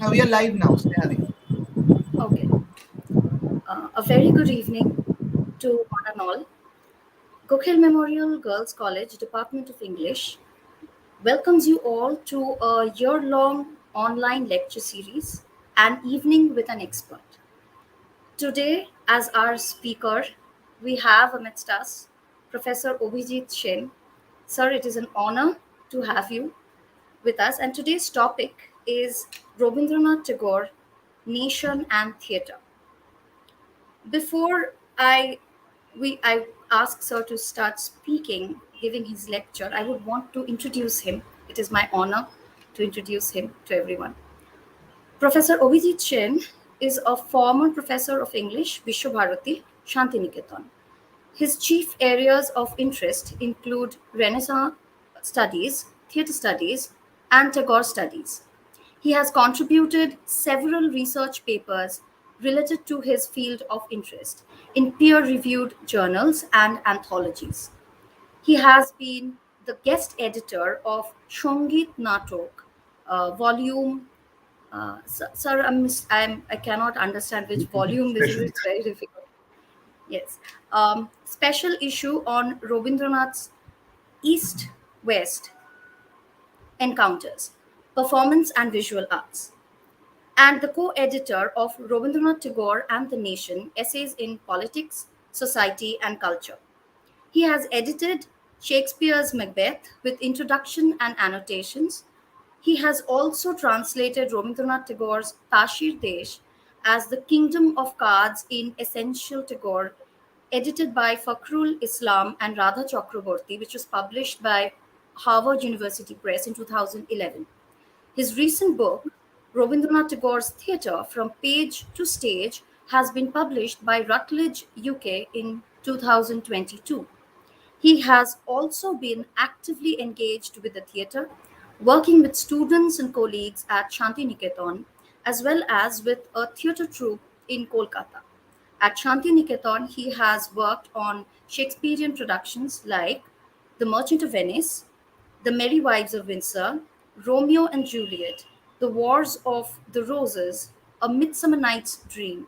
We are live now, Sneha. Okay. A very good evening to one and all. Cook Hill Memorial Girls College, Department of English, welcomes you all to a year long online lecture series, An Evening with an Expert. Today, as our speaker, we have amidst us Professor Abhijit Sen. Sir, it is an honor to have you with us, and today's topic is Rabindranath Tagore, Nation and Theatre. Before I ask sir to start speaking, giving his lecture, I would want to introduce him. It is my honor to introduce him to everyone. Professor Abhijit Sen is a former professor of English, Vishwabharati, Shantiniketan. His chief areas of interest include Renaissance studies, theatre studies, and Tagore studies. He has contributed several research papers related to his field of interest in peer reviewed journals and anthologies. He has been the guest editor of Shongit Natok, volume. Sir, I cannot understand which volume this is. Special. It's very difficult. Yes. Special issue on Rabindranath's East West Encounters, Performance and Visual Arts, and the co editor of Rabindranath Tagore and the Nation Essays in Politics, Society, and Culture. He has edited Shakespeare's Macbeth with introduction and annotations. He has also translated Rabindranath Tagore's Tashir Desh as the Kingdom of Cards in Essential Tagore, edited by Fakhrul Islam and Radha Chakraborty, which was published by Harvard University Press in 2011. His recent book, Rabindranath Tagore's Theatre from Page to Stage, has been published by Routledge UK in 2022. He has also been actively engaged with the theatre, working with students and colleagues at Shantiniketan, as well as with a theatre troupe in Kolkata. At Shantiniketan, he has worked on Shakespearean productions like The Merchant of Venice, The Merry Wives of Windsor, Romeo and Juliet, The Wars of the Roses, A Midsummer Night's Dream.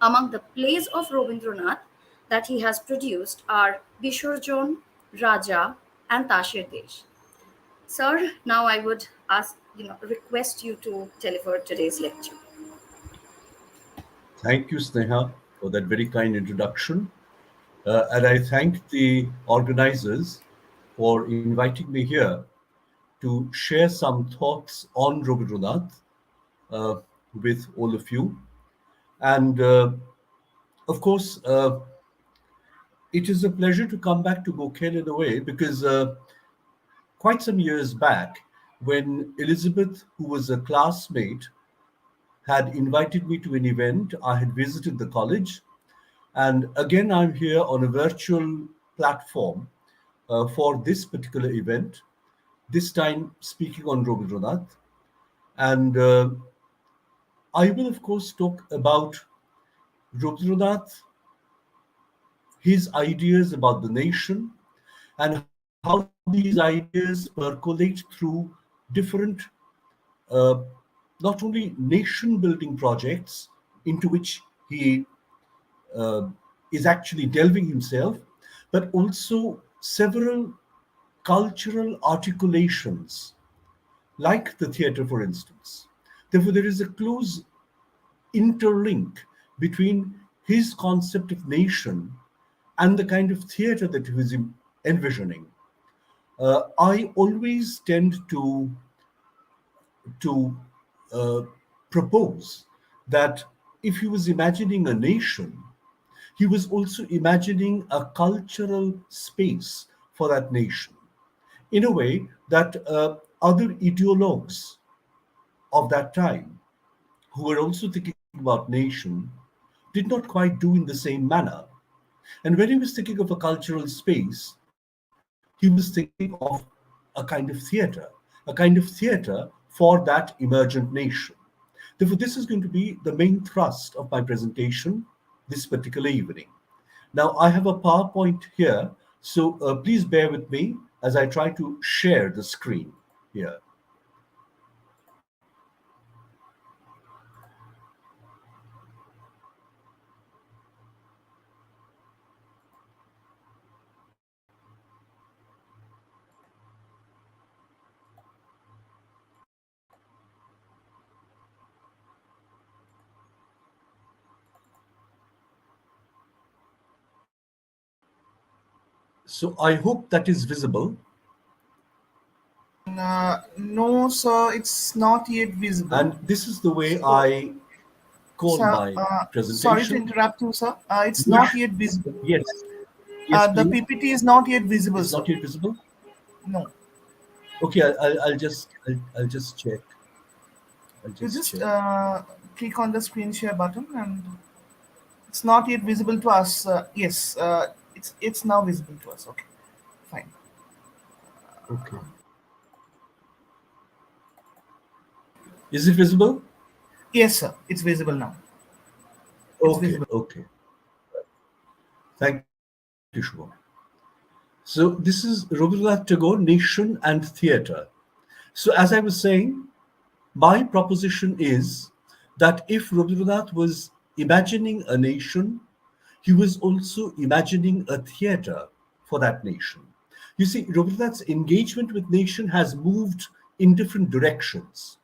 Among the plays of Rabindranath that he has produced are Bishorjon, Raja, and Tashir Desh. Sir, now I would request you to deliver today's lecture. Thank you, Sneha, for that very kind introduction. And I thank the organizers for inviting me here to share some thoughts on Rabindranath uh, with all of you. And of course, it is a pleasure to come back to Gokhale in a way because quite some years back, when Elizabeth, who was a classmate, had invited me to an event, I had visited the college. And again, I'm here on a virtual platform for this particular event, this time speaking on Rabindranath. And I will, of course, talk about Rabindranath, his ideas about the nation, and how these ideas percolate through different, uh, not only nation building projects into which he uh, is actually delving himself, but also several cultural articulations, like the theatre, for instance. Therefore, there is a close interlink between his concept of nation and the kind of theatre that he was envisioning. I always tend to uh, propose that if he was imagining a nation, he was also imagining a cultural space for that nation in a way that other ideologues of that time, who were also thinking about nation, did not quite do in the same manner. And when he was thinking of a cultural space, he was thinking of a kind of theater for that emergent nation. Therefore, this is going to be the main thrust of my presentation this particular evening. Now, I have a PowerPoint here, so please bear with me as I try to share the screen here. So I hope that is visible. No, sir, it's not yet visible. And this is the way So, I call sir, my sorry to presentation. interrupt you, sir. It's Yeah, not yet visible. yes, yes, The please. PPT is not yet visible, It's sir. not yet visible. No, Okay, I'll just check. I'll you just just check. click on the screen share button, and it's not yet visible to us. Yes, it's now visible to us. Okay, fine. Okay. Is it visible? Yes, sir, it's visible now. It's Okay, visible. okay. Thank you, Shubham. So this is Rabindranath Tagore, Nation and Theatre. So as I was saying, my proposition is that if Rabindranath was imagining a nation, he was also imagining a theatre for that nation. You see, Rabindranath's engagement with nation has moved in different directions.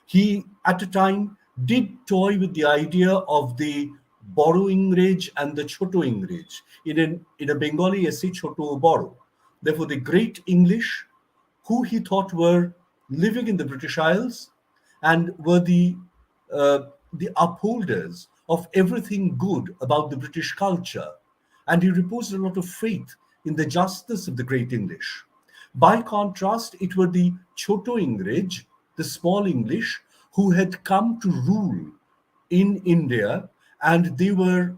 He, at a time, did toy with the idea of the Boro Ingrej and the Choto Ingrej in a Bengali essay, Choto Boro. Therefore, the great English, who he thought were living in the British Isles and were the upholders of everything good about the British culture. And he reposed a lot of faith in the justice of the great English. By contrast, it were the Choto Ingrej, the small English, who had come to rule in India, and they were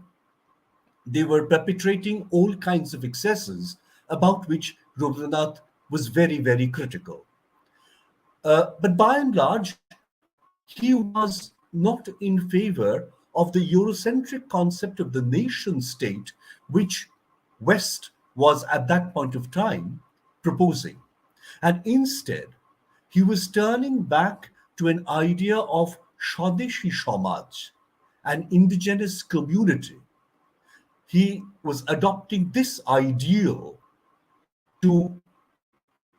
perpetrating all kinds of excesses about which Rabindranath was very, very critical. But by and large, he was not in favor of the Eurocentric concept of the nation state, which West was at that point of time proposing. And instead, he was turning back to an idea of Swadeshi Samaj, an indigenous community. He was adopting this ideal to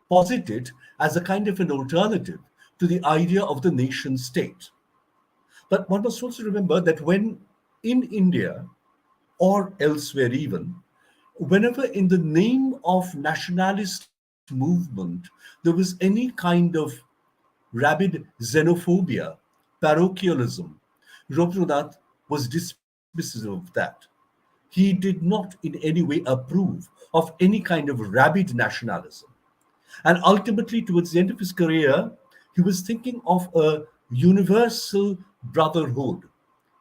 posit it as a kind of an alternative to the idea of the nation state. But one must also remember that when in India or elsewhere, even, whenever in the name of nationalist movement there was any kind of rabid xenophobia, parochialism, Rabindranath was dismissive of that. He did not in any way approve of any kind of rabid nationalism. And ultimately, towards the end of his career, he was thinking of a universal brotherhood,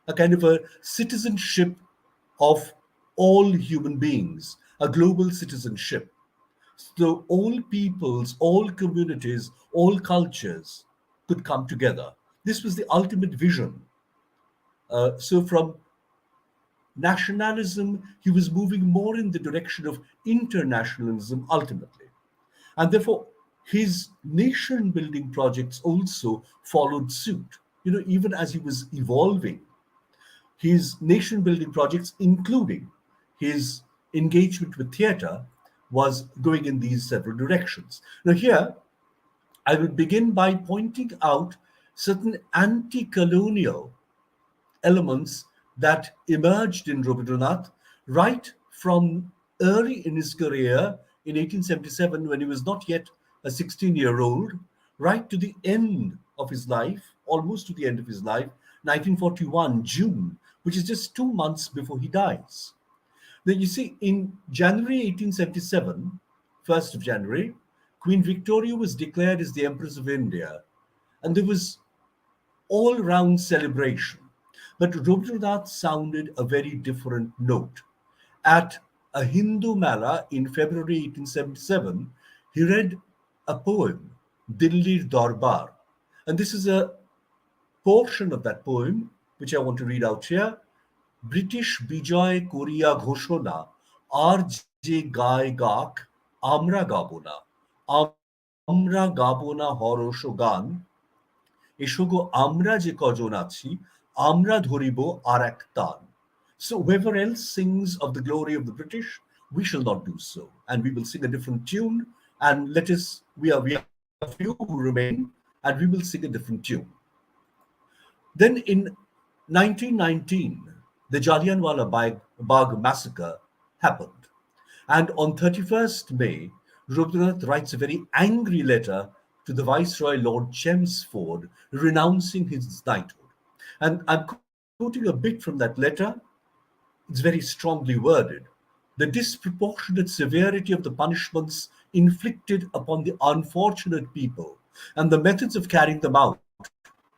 a kind of a citizenship of all human beings, a global citizenship. So all peoples, all communities, all cultures could come together. This was the ultimate vision. So from nationalism, he was moving more in the direction of internationalism ultimately. And therefore, his nation building projects also followed suit. Even as he was evolving, his nation building projects, including his engagement with theatre, was going in these several directions. Now, here, I will begin by pointing out certain anti colonial elements that emerged in Rabindranath right from early in his career in 1877, when he was not yet a 16-year-old, right to the end of his life, almost to the end of his life, 1941, June, which is just 2 months before he dies. Now, you see, in January 1877, 1st of January, Queen Victoria was declared as the Empress of India, and there was all round celebration. But Rabindranath sounded a very different note. At a Hindu Mela in February 1877, he read a poem, Dilli Darbar. And this is a portion of that poem which I want to read out here. British বিজয় করিয়া ঘোষণা আর যে গায় গাক আমরা গাব না আমরা গাব না হরষ গান এসো গো আমরা যে কজন আছি আমরা ধরিব আর এক তান. So whoever else sings of the glory of the British, we shall not do so, and we will sing a different tune. And we are few who remain, and we will sing a different tune. Then in 1919, the Jallianwala Bagh massacre happened. And on 31st May, Rabindranath writes a very angry letter to the Viceroy Lord Chelmsford renouncing his knighthood. And I'm quoting a bit from that letter. It's very strongly worded. The disproportionate severity of the punishments inflicted upon the unfortunate people and the methods of carrying them out,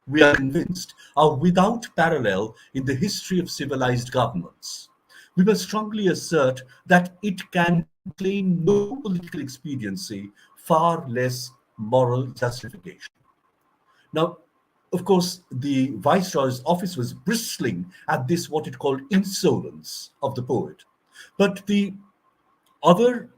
we are convinced, are without parallel in the history of civilized governments. We must strongly assert that it can claim no political expediency, far less moral justification. Now, of course, the Viceroy's office was bristling at this, what it called, insolence of the poet. But the other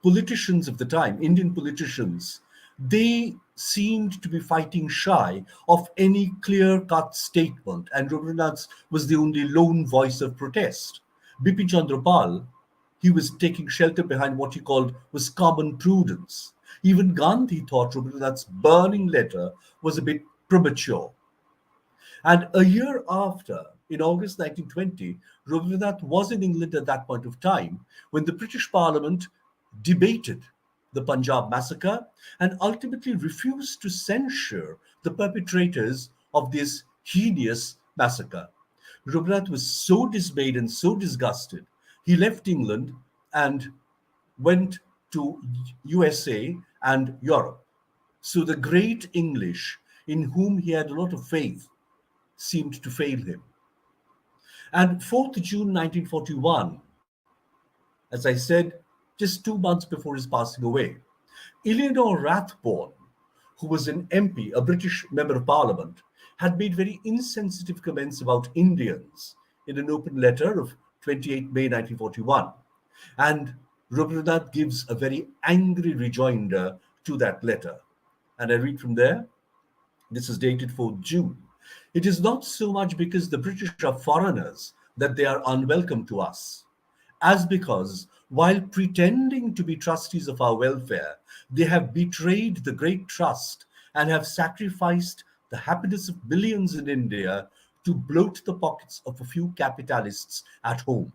politicians of the time, Indian politicians, they seemed to be fighting shy of any clear cut statement, and Rabindranath was the only lone voice of protest. Bipin Chandra Pal, he was taking shelter behind what he called was common prudence. Even Gandhi thought Rabindranath's burning letter was a bit premature. And a year after, in August 1920, Rabindranath was in England at that point of time when the British Parliament debated the Punjab massacre and ultimately refused to censure the perpetrators of this heinous massacre. Rabindranath was so dismayed and so disgusted, he left England and went to USA and Europe. So the great English, in whom he had a lot of faith, seemed to fail him. And 4th June 1941, as I said, just 2 months before his passing away, Eleanor Rathborn, who was an MP, a British member of parliament, had made very insensitive comments about Indians in an open letter of 28 May 1941. And Rabindranath gives a very angry rejoinder to that letter. And I read from there. This is dated 4th June. It is not so much because the British are foreigners that they are unwelcome to us, as because, while pretending to be trustees of our welfare, they have betrayed the great trust and have sacrificed the happiness of millions in India to bloat the pockets of a few capitalists at home.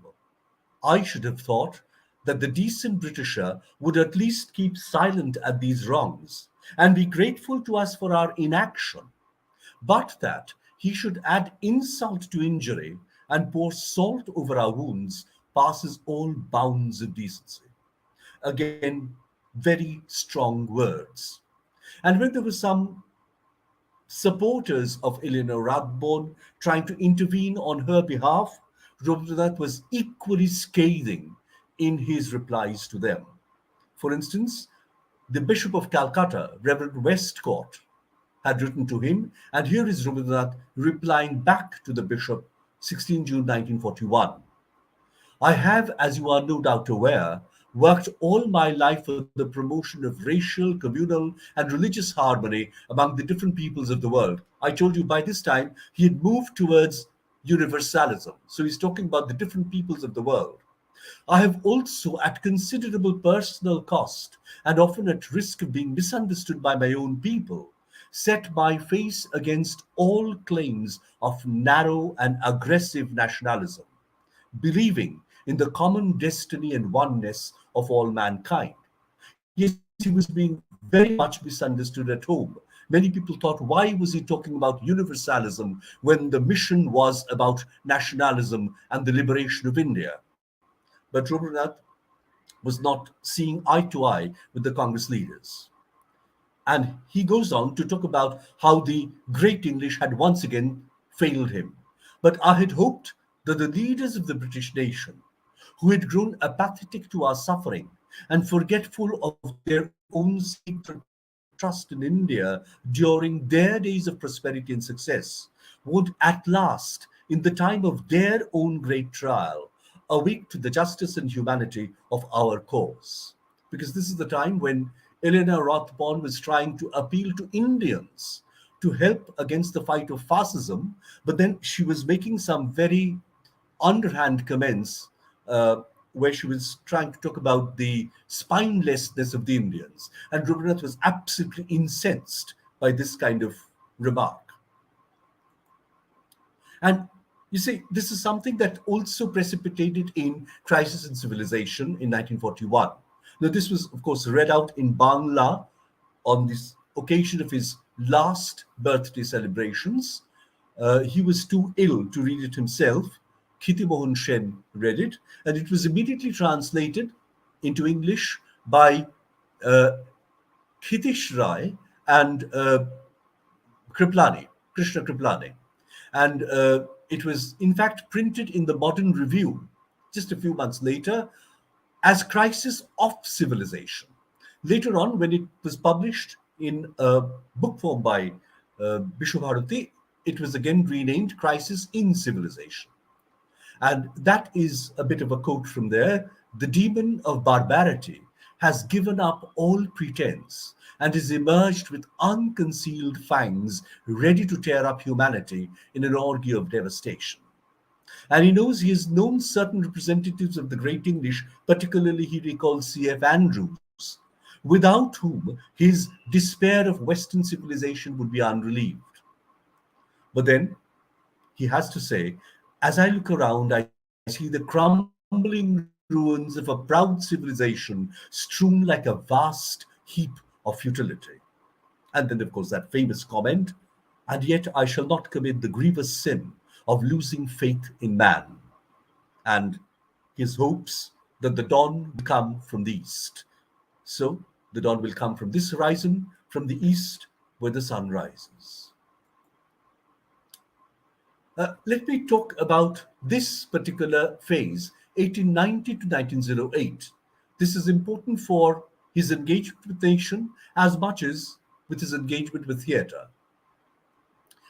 I should have thought that the decent Britisher would at least keep silent at these wrongs and be grateful to us for our inaction, but that he should add insult to injury and pour salt over our wounds passes all bounds of decency. Again, very strong words. And when there were some supporters of Eleanor Rathborn trying to intervene on her behalf, Rabindranath was equally scathing in his replies to them. For instance, the Bishop of Calcutta, Reverend Westcott, had written to him, and here is Rabindranath replying back to the bishop, 16 June 1941. I have, as you are no doubt aware, worked all my life for the promotion of racial, communal, and religious harmony among the different peoples of the world. I told you by this time he had moved towards universalism. So he's talking about the different peoples of the world. I have also, at considerable personal cost and often at risk of being misunderstood by my own people, set my face against all claims of narrow and aggressive nationalism, believing in the common destiny and oneness of all mankind. Yes, he was being very much misunderstood at home. Many people thought, why was he talking about universalism when the mission was about nationalism and the liberation of India? But Rabindranath was not seeing eye to eye with the Congress leaders. And he goes on to talk about how the great English had once again failed him. But I had hoped that the leaders of the British nation, who had grown apathetic to our suffering and forgetful of their own sacred trust in India during their days of prosperity and success, would at last, in the time of their own great trial, awake to the justice and humanity of our cause. Because this is the time when Eleanor Rothborn was trying to appeal to Indians to help against the fight of fascism, but then she was making some very underhand comments where she was trying to talk about the spinelessness of the Indians. And Rabindranath was absolutely incensed by this kind of remark. And You see, this is something that also precipitated in Crisis in Civilization in 1941. Now, this was, of course, read out in Bangla on this occasion of his last birthday celebrations. He was too ill to read it himself. Kiti Mohan Sen read it, and it was immediately translated into English by uh, Hitesh Rai and Kriplani, Krishna Kriplani. And it was, in fact, printed in the Modern Review just a few months later as Crisis of Civilization. Later on, when it was published in a book form by Bishwabharati, it was again renamed Crisis in Civilization. And that is a bit of a quote from there. The demon of barbarity has given up all pretense and is emerged with unconcealed fangs, ready to tear up humanity in an orgy of devastation. And he has known certain representatives of the great English, particularly he recalls C.F. Andrews, without whom his despair of Western civilization would be unrelieved. But then he has to say, as I look around, I see the crumbling ruins of a proud civilization strewn like a vast heap of futility. And then, of course, that famous comment, and yet I shall not commit the grievous sin of losing faith in man. And his hopes that the dawn will come from the east. So, the dawn will come from this horizon, from the east, where the sun rises. Let me talk about this particular phase, 1890 to 1908. This is important for his engagement with nation as much as with his engagement with theatre.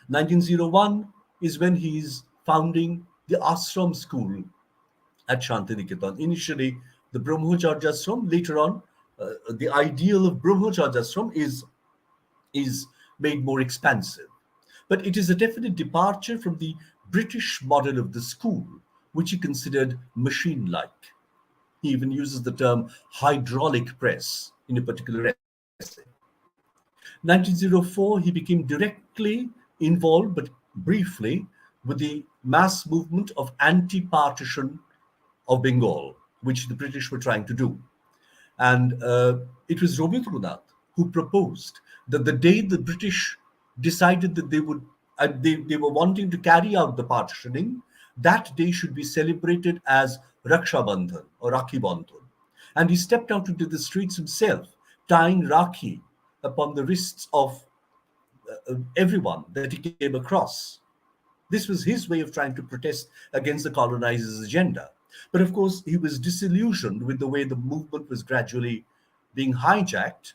1901 is when he is founding the ashram school at Shantiniketan. Initially, the Brahmacharya ashram, later on, the ideal of Brahmacharya ashram is made more expansive. But it is a definite departure from the British model of the school, which he considered machine like. He even uses the term hydraulic press in a particular essay. 1904, he became directly involved, but briefly, with the mass movement of anti partition of Bengal, which the British were trying to do. And it was Rabindranath who proposed that the day the British decided that they were wanting to carry out the partitioning, that day should be celebrated as Raksha Bandhan or Rakhi Bandhan. And he stepped out into the streets himself, tying Rakhi upon the wrists of everyone that he came across. This was his way of trying to protest against the colonizers' agenda. But of course, he was disillusioned with the way the movement was gradually being hijacked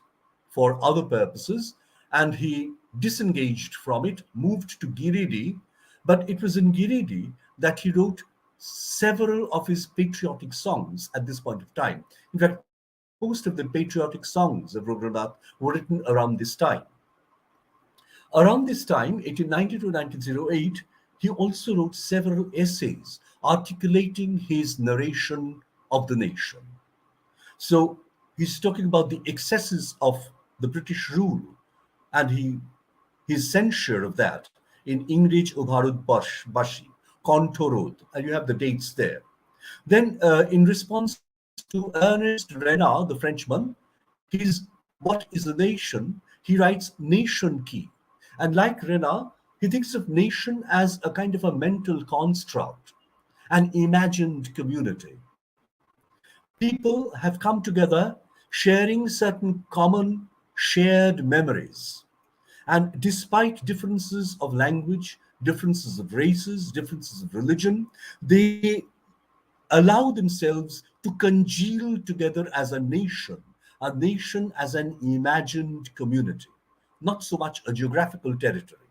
for other purposes, and he disengaged from it, moved to Giridih. But it was in Giridih that he wrote several of his patriotic songs at this point of time. In fact, most of the patriotic songs of Rabindranath were written around this time. Around this time, 1890 to 1908, he also wrote several essays articulating his narration of the nation. So he's talking about the excesses of the British rule and his censure of that in Ingrej O Bharat Bashi, Kontorod, and you have the dates there. Then, in response to Ernest Renan, the Frenchman, his What is a Nation? He writes Nation Key. And like Renan, he thinks of nation as a kind of a mental construct, an imagined community. People have come together sharing certain common shared memories. And despite differences of language, differences of races, differences of religion, they allow themselves to congeal together as a nation as an imagined community, not so much a geographical territory.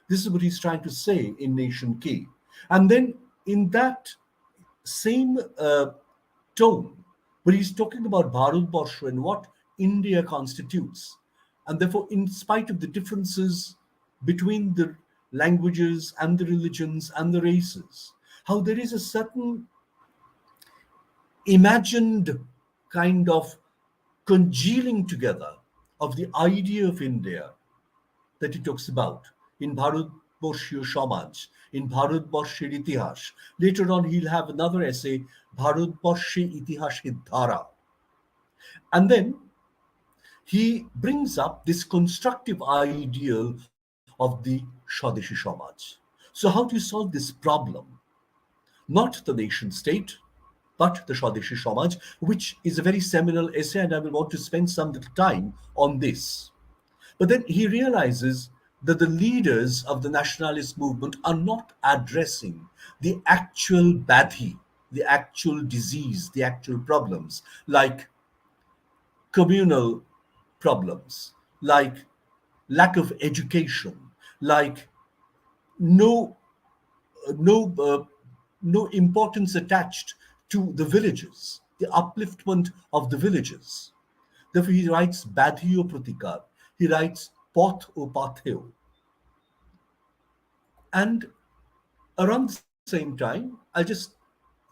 This is what he's trying to say in Nation Key. And then in that same tone, but he's talking about Bharat Barsha and what India constitutes. And therefore, in spite of the differences between the languages and the religions and the races, how there is a certain imagined kind of congealing together of the idea of India that he talks about in Bharat ভারতবর্ষীয় সমাজ, in ভারতবর্ষের ইতিহাস. Later on, he'll have another essay, ভারতবর্ষে ইতিহাসের ধারা. And then he brings up this constructive ideal of the Swadeshi Samaj. So, how do you solve this problem? Not the nation state, but the Swadeshi Samaj, which is a very seminal essay, and I will want to spend some little time on this. But then he realizes that the leaders of the nationalist movement are not addressing the actual badhi, the actual disease, the actual problems, like communal problems, like lack of education, like no no no importance attached to the villages, the upliftment of the villages. Therefore, he writes Badhi o Pratikar, he writes Poth o Patheo. And around the same time, I'll just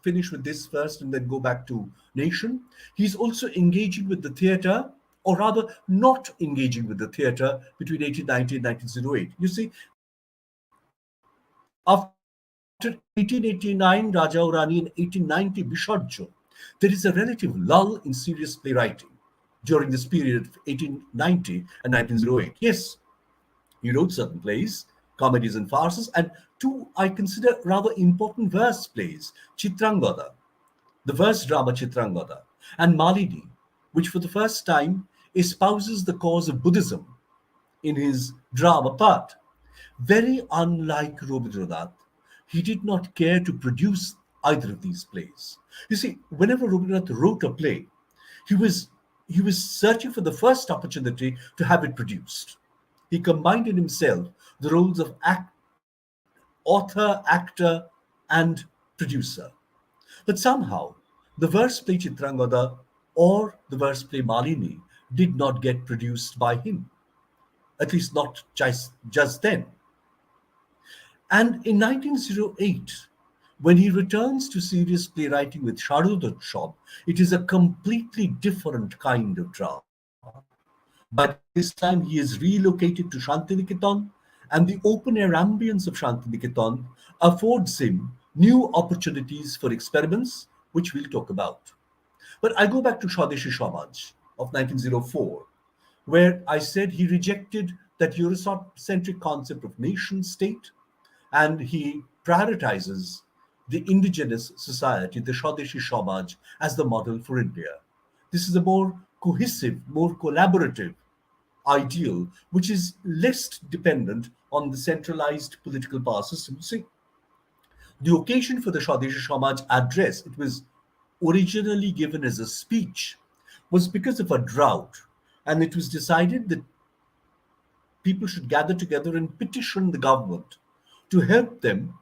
finish with this first and then go back to Nation. He's also engaging with the theatre, or rather not engaging with the theatre between 1890 and 1908. You see, after 1889, Raja Urani, in 1890, Bisharjo, there is a relative lull in serious playwriting during this period of 1890 and 1908. Yes, he wrote certain plays, comedies and farces, and two I consider rather important verse plays, Chitrangada, the verse drama Chitrangada, and Malini, which for the first time espouses the cause of Buddhism in his drama part. Very unlike Rabindranath, he did not care to produce either of these plays. You see, whenever Rabindranath wrote a play, he was he was searching for the first opportunity to have it produced. He combined in himself the roles of author, actor, and producer. But somehow, the verse play Chitrangada or the verse play Malini did not get produced by him, at least not just then. And in 1908, when he returns to serious playwriting with Sharodotshab, it is a completely different kind of drama. By this time, he is relocated to Shantiniketan, and the open air ambience of Shantiniketan affords him new opportunities for experiments, which we'll talk about. But I go back to Swadeshi Samaj of 1904, where I said he rejected that Eurocentric concept of nation state, and he prioritizes the indigenous society, the Swadeshi Samaj, as the model for India. This is a more cohesive, more collaborative ideal, which is less dependent on the centralized political power system. See, the occasion for the Swadeshi Samaj address, it was originally given as a speech, was because of a drought, and it was decided that people should gather together and petition the government to help them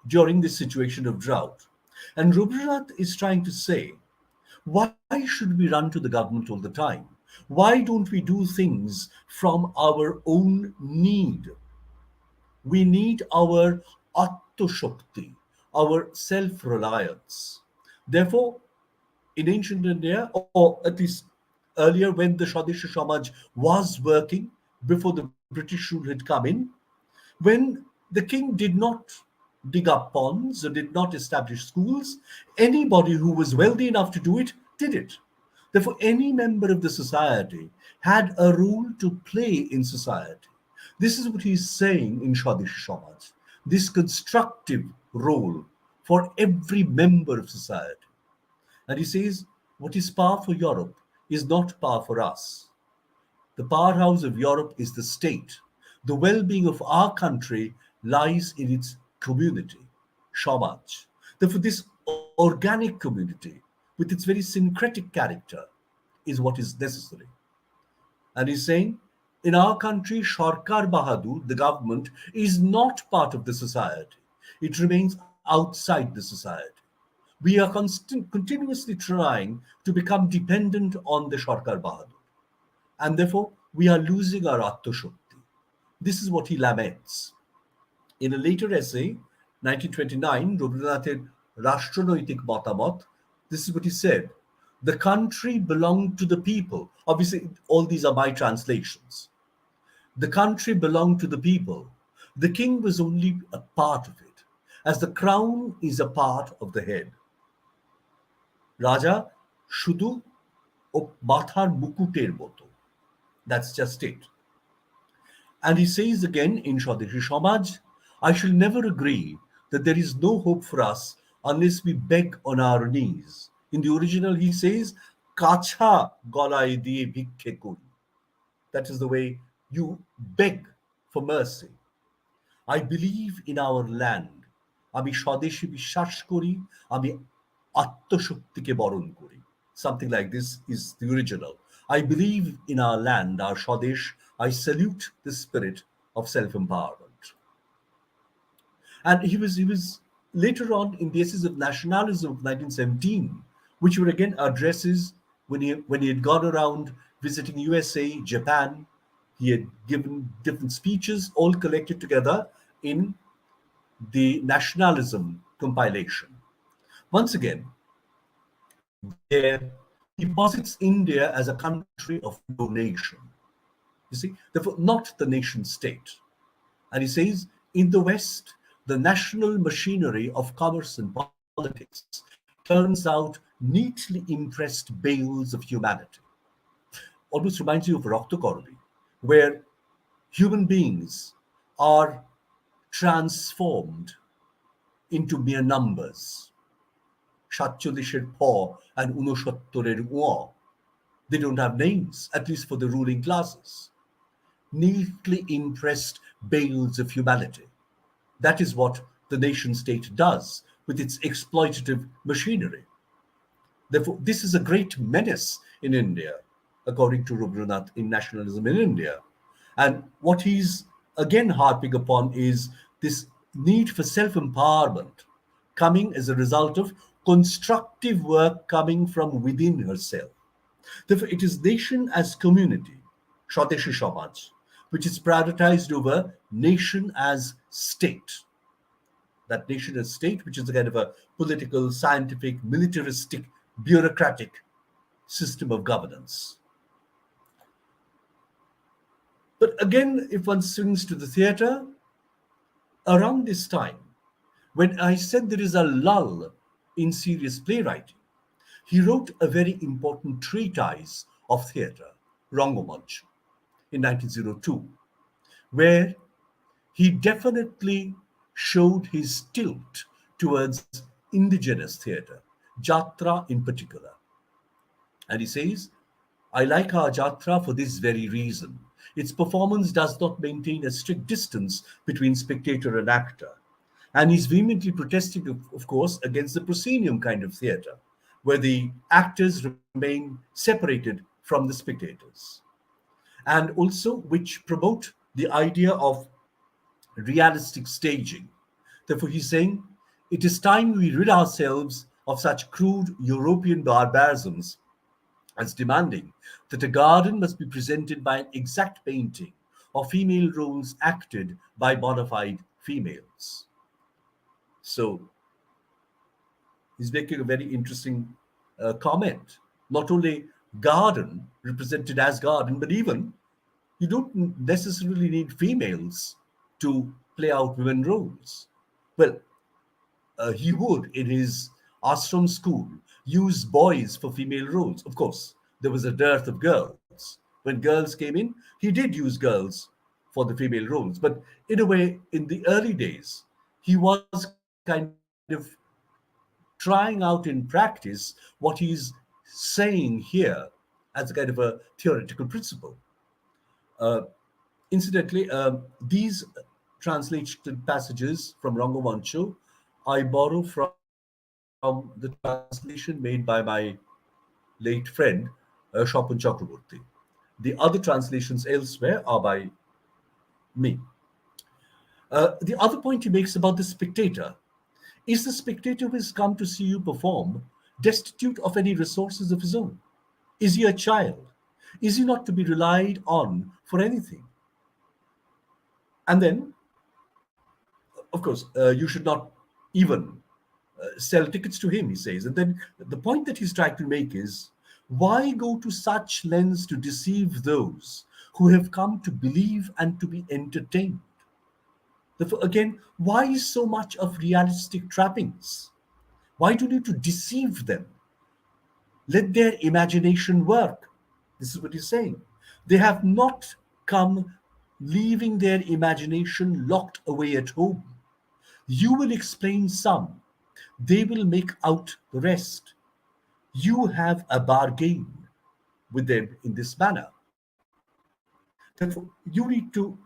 during this situation of drought. And Rabindranath is trying to say, why should we run to the government all the time? Why don't we do things from our own need? We need our Atma-shakti, our self-reliance. Therefore, in ancient India, or at least earlier when the Swadeshi Samaj was working, before the British rule had come in, when the king did not dig up ponds or did not establish schools, anybody who was wealthy enough to do it did it. Therefore, any member of the society had a role to play in society. This is what he's saying in Swadeshi Samaj, this constructive role for every member of society. And he says, what is power for Europe is not power for us. The powerhouse of Europe is the state. The well being of our country lies in its community, Samaj. Therefore, this organic community, with its very syncretic character, is what is necessary. And he's saying, in our country, Sarkar Bahadur, the government, is not part of the society. It remains outside the society. We are continuously trying to become dependent on the Sarkar Bahadur. And therefore, we are losing our Atma-shakti. This is what he laments. In a later essay, 1929, Rabindranath's Rashtronoitik Matamot, this is what he said. The country belonged to the people. Obviously, all these are my translations. The country belonged to the people, The king was only a part of it, as the crown is a part of the head. Raja শুধু ও মাথার মুকুটের মতো. That's just it. And he says again in Swadeshi Samaj, I shall never agree that there is no hope for us unless we beg on our knees. In the original, he says, Kacha golai diye bhikkhe kori. That is the way you beg for mercy. I believe in our land. আমি স্বদেশী বিশ্বাস করি, আমি আত্মশক্তিকে বরণ করি. Something like this is the original. I believe in our land, our Swadesh. I salute the spirit of self-empowerment. And he was later on in the Essays of Nationalism of 1917, which were again addresses when he had gone around visiting USA, Japan. He had given different speeches, all collected together in the Nationalism compilation. Once again, there he posits India as a country of no nation. You see, therefore, not the nation state. And he says, in the West, the national machinery of commerce and politics turns out neatly impressed bales of humanity. Almost reminds you of Roktokorbi, where human beings are transformed into mere numbers. Shatcholisher Po and Unoshottorer Uo. They don't have names, at least for the ruling classes. Neatly impressed bales of humanity. That is what the nation state does with its exploitative machinery. Therefore, this is a great menace in India, according to Rabindranath in Nationalism in India. And what he's again harping upon is this need for self empowerment coming as a result of constructive work coming from within herself. Therefore, it is nation as community, Swadeshi Samaj, which is prioritized over nation as state. That nation as state, which is a kind of a political, scientific, militaristic, bureaucratic system of governance. But again, if one swings to the theatre, around this time, when I said there is a lull in serious playwriting, he wrote a very important treatise of theatre, Rangomanch, in 1902, where he definitely showed his tilt towards indigenous theatre, Jatra in particular. And he says, I like our Jatra for this very reason. Its performance does not maintain a strict distance between spectator and actor. And he's vehemently protesting, of course, against the proscenium kind of theatre, where the actors remain separated from the spectators. And also which promote the idea of realistic staging. Therefore, he's saying, it is time we rid ourselves of such crude European barbarisms as demanding that a garden must be presented by an exact painting of female roles acted by bona fide females. So he's making a very interesting comment. Not only garden represented as garden, but even you don't necessarily need females to play out women roles. Well, he would, in his ashram school, use boys for female roles. Of course, there was a dearth of girls. When girls came in, he did use girls for the female roles. But in a way, in the early days, he was kind of trying out in practice what he's saying here as a kind of a theoretical principle. Uh, Incidentally, these translated passages from Rangomancho I borrow from the translation made by my late friend, Shopun Chakraborty. The other translations elsewhere are by me. The other point he makes about the spectator is the spectator who has come to see you perform destitute of any resources of his own? Is he a child? Is he not to be relied on for anything? And then, of course, you should not even sell tickets to him, he says. And then the point that he's trying to make is, why go to such lengths to deceive those who have come to believe and to be entertained? Therefore, again, why so much of realistic trappings? Why do you need to deceive them? Let their imagination work. This is what he's saying. They have not come leaving their imagination locked away at home. You will explain some, they will make out the rest. You have a bargain with them in this manner. Therefore, you need to,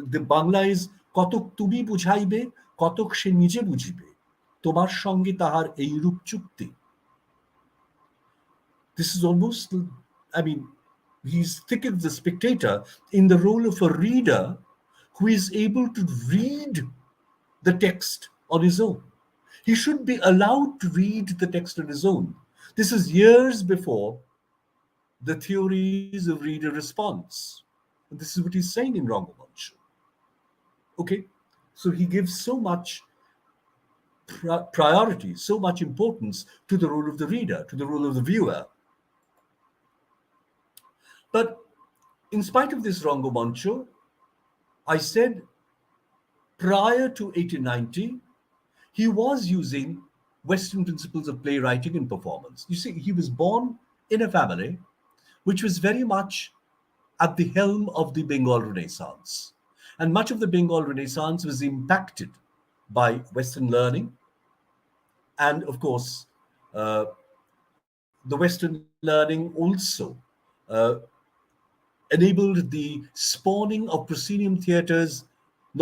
the Bangla is কতক তুমি বুঝাইবে কতক সে নিজে বুঝিবে তোমার সঙ্গে তাহার এইরূপ চুক্তি. This is almost, I mean, he's thinking of the spectator in the role of a reader who is able to read the text on his own. He should be allowed to read the text on his own. This is years before the theories of reader response. And this is what he's saying in Rangamanch. Okay? So he gives so much priority, so much importance to the role of the reader, to the role of the viewer. But in spite of this Rangamancho, I said prior to 1890, he was using Western principles of playwriting and performance. You see, he was born in a family which was very much at the helm of the Bengal Renaissance. And much of the Bengal Renaissance was impacted by Western learning. And of course, the Western learning also enabled the spawning of proscenium theatres,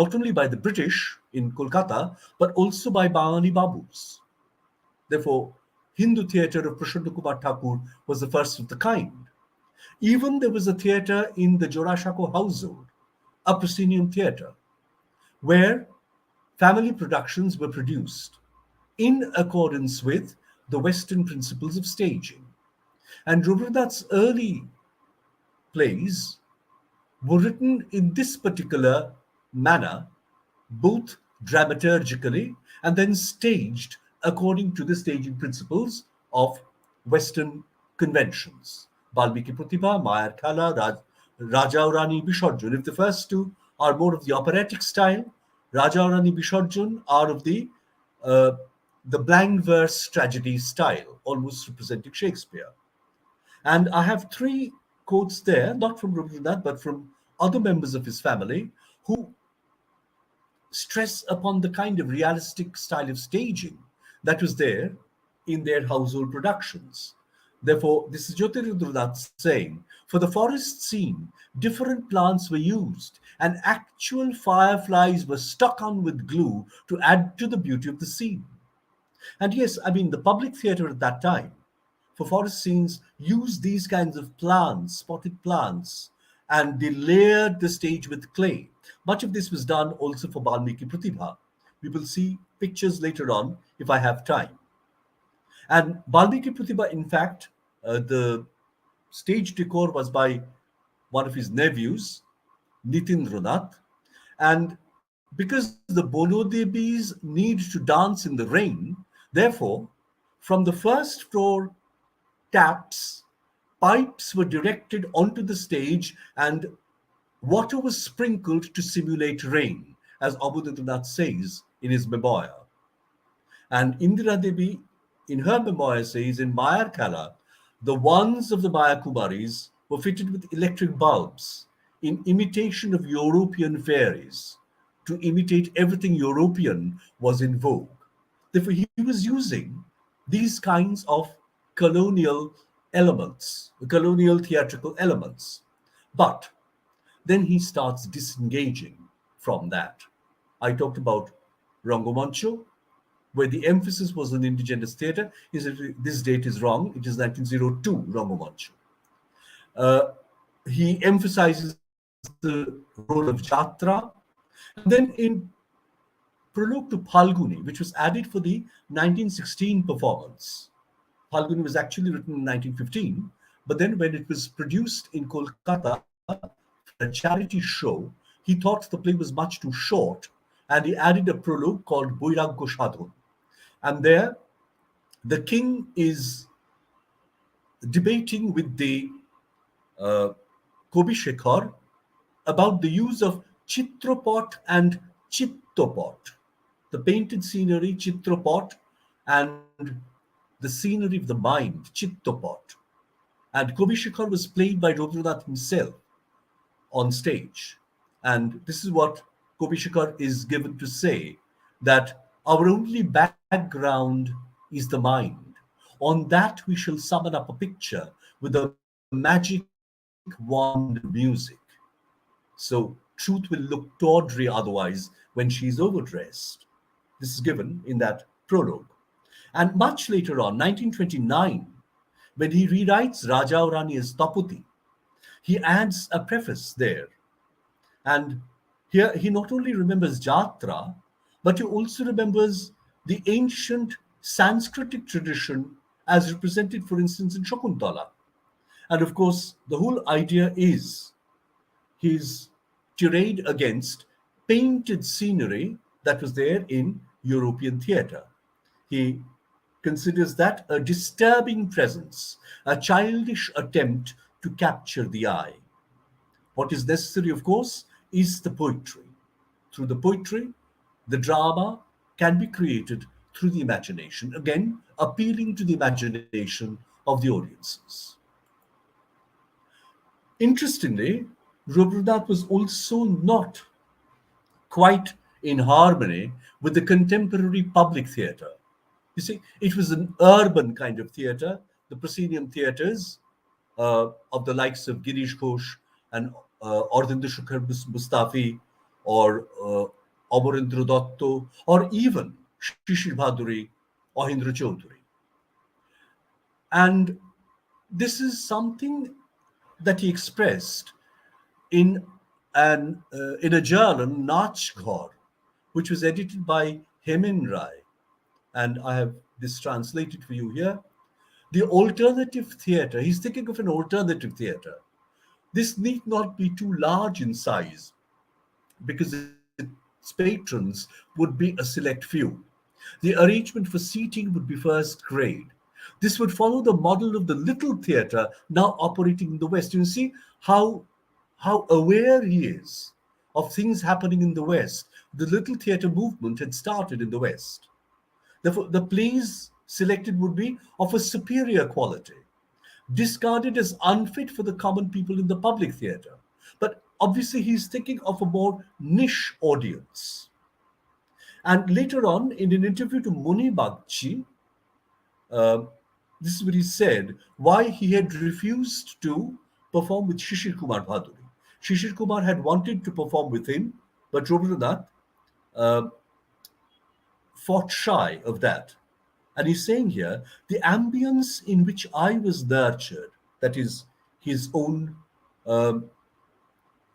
not only by the British in Kolkata, but also by Bangani Babus. Therefore, Hindu theatre of Prashanta Kumar Thakur was the first of the kind. Even there was a theatre in the Jorashako household, a proscenium theatre, where family productions were produced in accordance with the Western principles of staging. And Rabindranath's early plays were written in this particular manner, both dramaturgically and then staged according to the staging principles of Western conventions. Balmiki Pratibha, Mayar Khala, Raja और Rani Bisharjun. If the first two are more of the operatic style, Raja और Rani Bisharjun are of the blank verse tragedy style, almost representing Shakespeare. And I have three quotes there, not from Rabindranath, but from other members of his family who stress upon the kind of realistic style of staging that was there in their household productions. Therefore, this is Jyotirindra saying, for the forest scene, different plants were used and actual fireflies were stuck on with glue to add to the beauty of the scene. And yes, I mean, the public theatre at that time, for forest scenes, used these kinds of plants, spotted plants, and they layered the stage with clay. Much of this was done also for Balmiki Pratibha. We will see pictures later on if I have time. And Balmiki Pratibha, in fact, the stage decor was by one of his nephews, Nitindranath. And because the Bono Debis need to dance in the rain, therefore, from the first floor taps, pipes were directed onto the stage and water was sprinkled to simulate rain, as Abhijit says in his memoir. And Indira Devi, in her memoir, says in Mayar Khala, the wands of the Maya Kumaris were fitted with electric bulbs in imitation of European fairies. To imitate everything European was in vogue. Therefore, he was using these kinds of colonial elements, colonial theatrical elements. But then he starts disengaging from that. I talked about Rangamancho, where the emphasis was on indigenous theatre. This date is wrong. It is 1902 Rangamancho. He emphasizes the role of Jatra. And then in Prologue to Palguni, which was added for the 1916 performance. Palguni was actually written in 1915, but then when it was produced in Kolkata for a charity show, he thought the play was much too short, and he added a prologue called Boiragya Sadhan. And there, the king is debating with the Kobi Shekhar about the use of Chitrapot and Chittor Chittopot, the painted scenery, Chitropot, and the scenery of the mind, Chittopot. And Kobishikar was played by Rabindranath himself on stage. And this is what Kobishikar is given to say, that our only background is the mind. On that we shall summon up a picture with a magic wand of music. So truth will look tawdry otherwise when she is overdressed. This is given in that prologue. And much later on, 1929, when he rewrites Raja Rani as Taputi, he adds a preface there. And here he not only remembers Jatra, but he also remembers the ancient Sanskritic tradition as represented, for instance, in Shakuntala. And of course, the whole idea is his tirade against painted scenery that was there in European theatre. He considers that a disturbing presence, a childish attempt to capture the eye. What is necessary, of course, is the poetry. Through the poetry, the drama can be created through the imagination, again, appealing to the imagination of the audiences. Interestingly, Rabindranath was also not quite in harmony with the contemporary public theatre. You see, it was an urban kind of theatre, the proscenium theatres of the likes of Girish Ghosh and Ardindu Shukhar Mustafi or Amarendra Dotto or even Shishir Bhaduri, Ohindra Chaudhuri. And this is something that he expressed in in a journal, Nach Ghor, which was edited by Hemin Rai. And I have this translated for you here. The alternative theatre, he's thinking of an alternative theatre. This need not be too large in size because its patrons would be a select few. The arrangement for seating would be first grade. This would follow the model of the little theatre now operating in the West. You see how aware he is of things happening in the West. The little theatre movement had started in the West. Therefore, the plays selected would be of a superior quality, discarded as unfit for the common people in the public theatre. But obviously, he's thinking of a more niche audience. And later on, in an interview to Muni Bagchi, uh, this is what he said, why he had refused to perform with Shishir Kumar Bhaduri. Shishir Kumar had wanted to perform with him, but Rabindranath uh, fought shy of that. And he's saying here, the ambience in which I was nurtured, that is his own um,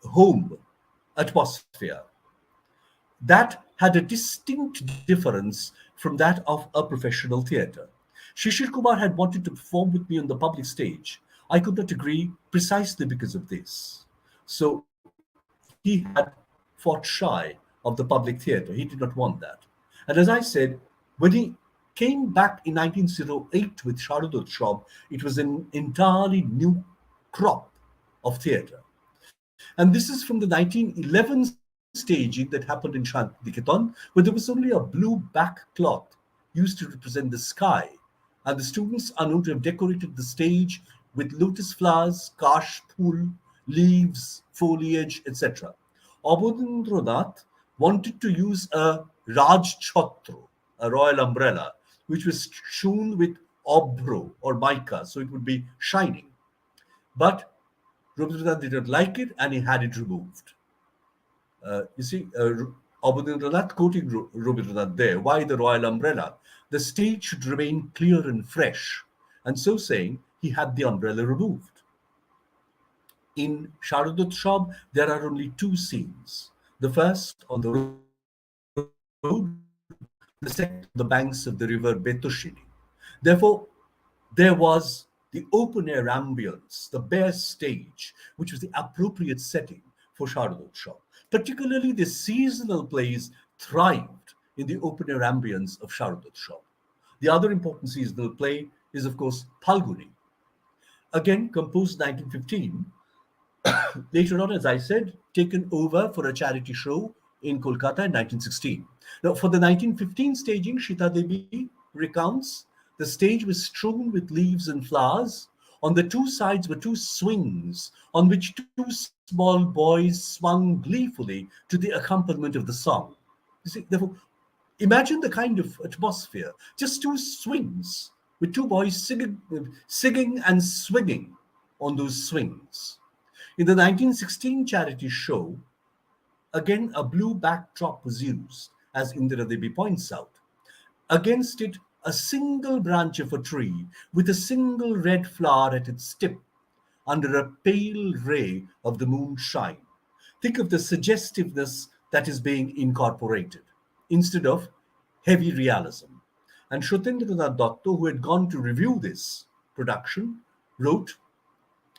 home atmosphere, that had a distinct difference from that of a professional theatre. Shishir Kumar had wanted to perform with me on the public stage. I could not agree precisely because of this. So he had fought shy of the public theatre. He did not want that. And as I said, when he came back in 1908 with Sharadotsav, it was an entirely new crop of theatre. And this is from the 1911 staging that happened in Shantiniketan, where there was only a blue back cloth used to represent the sky. And the students are known to have decorated the stage with lotus flowers, kash phool, leaves, foliage, etc. Abhindranath wanted to use a Raj Chhatro, a royal umbrella, which was strewn with obro or mica, so it would be shining. But Rabindranath did not like it and he had it removed. You see, Abhindranath quoting Rabindranath there, why the royal umbrella? The stage should remain clear and fresh. And so saying, he had the umbrella removed. In Sharadotsav, there are only two scenes. The first on the road, the second on the banks of the river Betushini. Therefore, there was the open air ambience, the bare stage, which was the appropriate setting for Sharadotsav. Particularly, the seasonal plays thrived in the open air ambience of Sharadotsav. The other important seasonal play is, of course, Palguni. Again, composed 1915, later on, as I said, taken over for a charity show in Kolkata in 1916. Now, for the 1915 staging, Shita Devi recounts the stage was strewn with leaves and flowers. On the two sides were two swings on which two small boys swung gleefully to the accompaniment of the song. You see, therefore, imagine the kind of atmosphere. Just two swings with two boys singing and swinging on those swings. In the 1916 charity show, again a blue backdrop was used, as Indira Devi points out. Against it, a single branch of a tree with a single red flower at its tip under a pale ray of the moonshine. Think of the suggestiveness that is being incorporated instead of heavy realism. And Shrutendranath Datta, who had gone to review this production, wrote,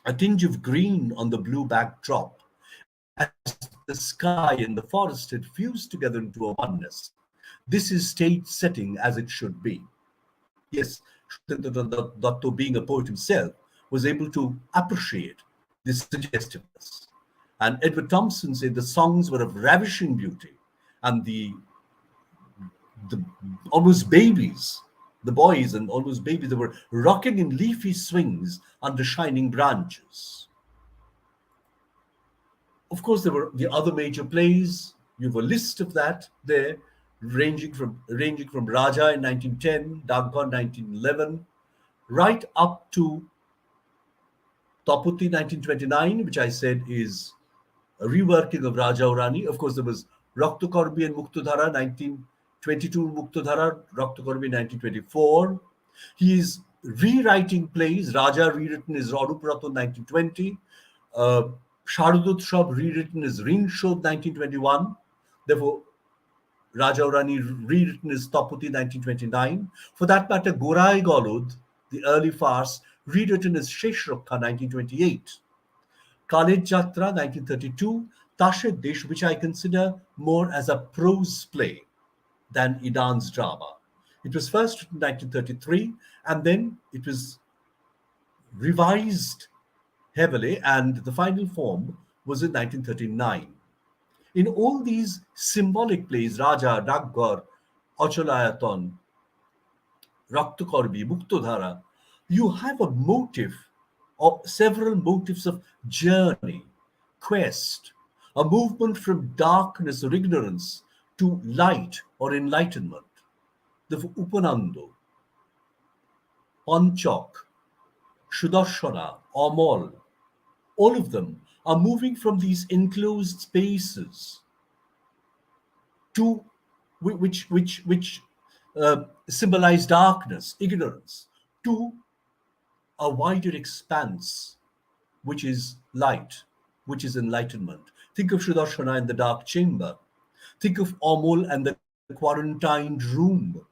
"A tinge of green on the blue backdrop, as the sky and the forest had fused together into a oneness. This is stage setting as it should be." Yes, Shrutendranath Datta, being a poet himself, was able to appreciate this suggestiveness. And Edward Thompson said the songs were of ravishing beauty, and the almost babies, the boys and almost babies, they were rocking in leafy swings under shining branches. Of course, there were the other major plays. You have a list of that there, ranging from Raja in 1910, Dagon 1911, right up to Taputi 1929, which I said is a reworking of Raja Urani. Of course, there was Raktakorbi and Muktadhara 1922, Muktadhara, Raktakorbi 1924. He is rewriting plays. Raja rewritten is Ranuprato 1920. Sharadutsav rewritten is Ringshod 1921. Therefore, Raja Urani rewritten is Taputi 1929. For that matter, Gorai Golud, the early farce, rewritten as Sheshrakha 1928. Khaled Jatra 1932, Tashed Desh, which I consider more as a prose play than Idan's drama. It was first written in 1933, and then it was revised heavily, and the final form was in 1939. In all these symbolic plays, Raja, Daggor, Achalayaton, Raktakorbi, Muktadhara, you have a motive or several motives of journey, quest, a movement from darkness or ignorance to light or enlightenment. The Upanando, Panchok, Shudarshana, Amol, all of them are moving from these enclosed spaces to which symbolize darkness, ignorance, to a wider expanse, which is light, which is enlightenment. Think of Shudarshana in the dark chamber. Think of Amol and the quarantined room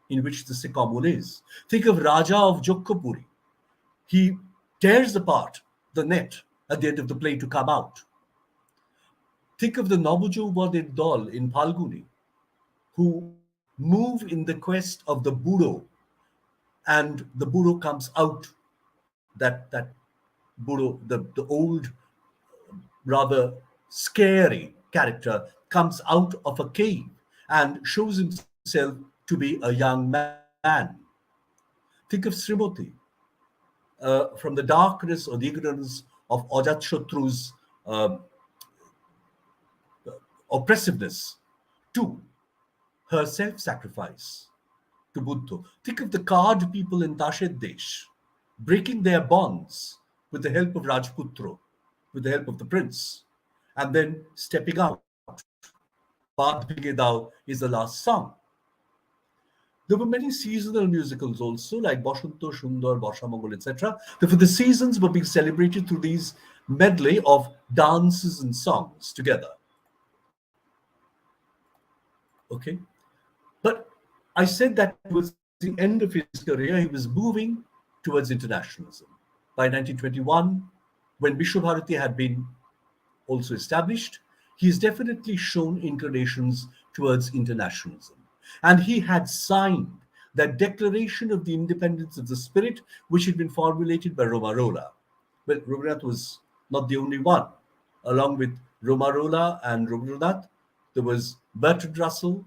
in which the sick Amol is. Think of Raja of Jokkapuri. He tears apart the net at the end of the play to come out. Think of the Nabujo Vaded Dol in Palguni, who move in the quest of the Budo, and the Budo comes out. That Budo, the old, rather scary character, comes out of a cave and shows himself to be a young man. Think of Srimati, from the darkness or the ignorance of Ajatshatru's oppressiveness to her self-sacrifice to Buddha. Think of the card people in Tashed Desh breaking their bonds with the help of Rajputro, with the help of the prince, and then stepping out. Baad Bhige Dao is the last song. There were many seasonal musicals also, like Bashanto, Sundar, Bashamangol, etc. Therefore, the seasons were being celebrated through these medley of dances and songs together. Okay? But I said that towards the end of his career, he was moving towards internationalism. By 1921, when Vishwabharati had been also established, he has definitely shown inclinations towards internationalism. And he had signed that declaration of the independence of the spirit, which had been formulated by Romarola. Well, Rabindranath was not the only one. Along with Romarola and Rabindranath, there was Bertrand Russell,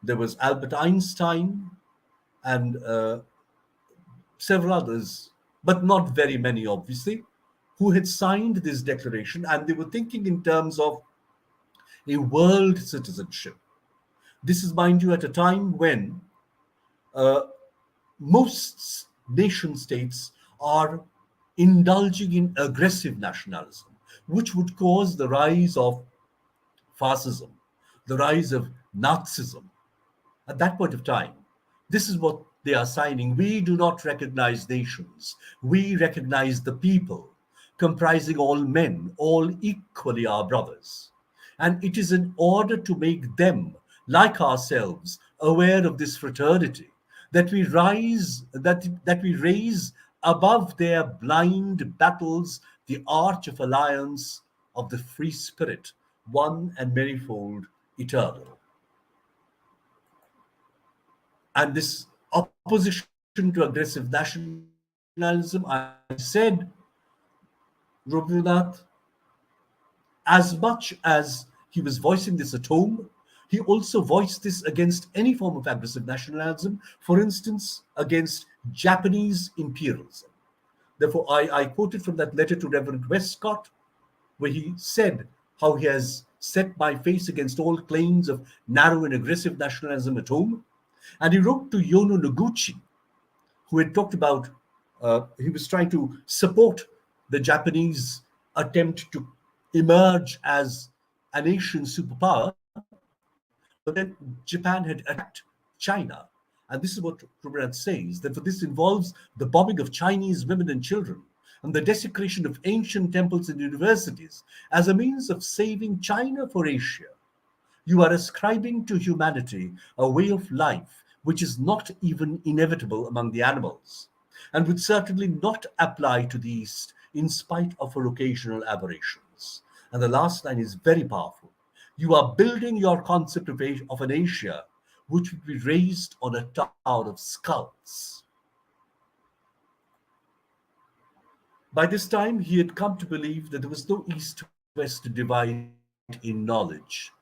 there was Albert Einstein, and several others, but not very many, obviously, who had signed this declaration, and they were thinking in terms of a world citizenship. This is, mind you, at a time when uh, most nation states are indulging in aggressive nationalism, which would cause the rise of fascism, the rise of Nazism. At that point of time, this is what they are signing. We do not recognize nations. We recognize the people, comprising all men, all equally our brothers. And it is in order to make them, like ourselves, aware of this fraternity, that we raise above their blind battles the arch of alliance of the free spirit, one and manifold, eternal. And this opposition to aggressive nationalism, I said, Rabindranath, as much as he was voicing this at home, he also voiced this against any form of aggressive nationalism, for instance, against Japanese imperialism. Therefore, I quoted from that letter to Reverend Westcott, where he said how he has set my face against all claims of narrow and aggressive nationalism at home. And he wrote to Yono Noguchi, who had talked about, he was trying to support the Japanese attempt to emerge as a nation superpower. But then Japan had attacked China. And this is what Rabindranath says, that for this involves the bombing of Chinese women and children and the desecration of ancient temples and universities as a means of saving China for Asia. You are ascribing to humanity a way of life which is not even inevitable among the animals, and would certainly not apply to the East in spite of her occasional aberrations. And the last line is very powerful. You are building your concept of an Asia which would be raised on a tower of skulls. By this time, he had come to believe that there was no East West divide in knowledge.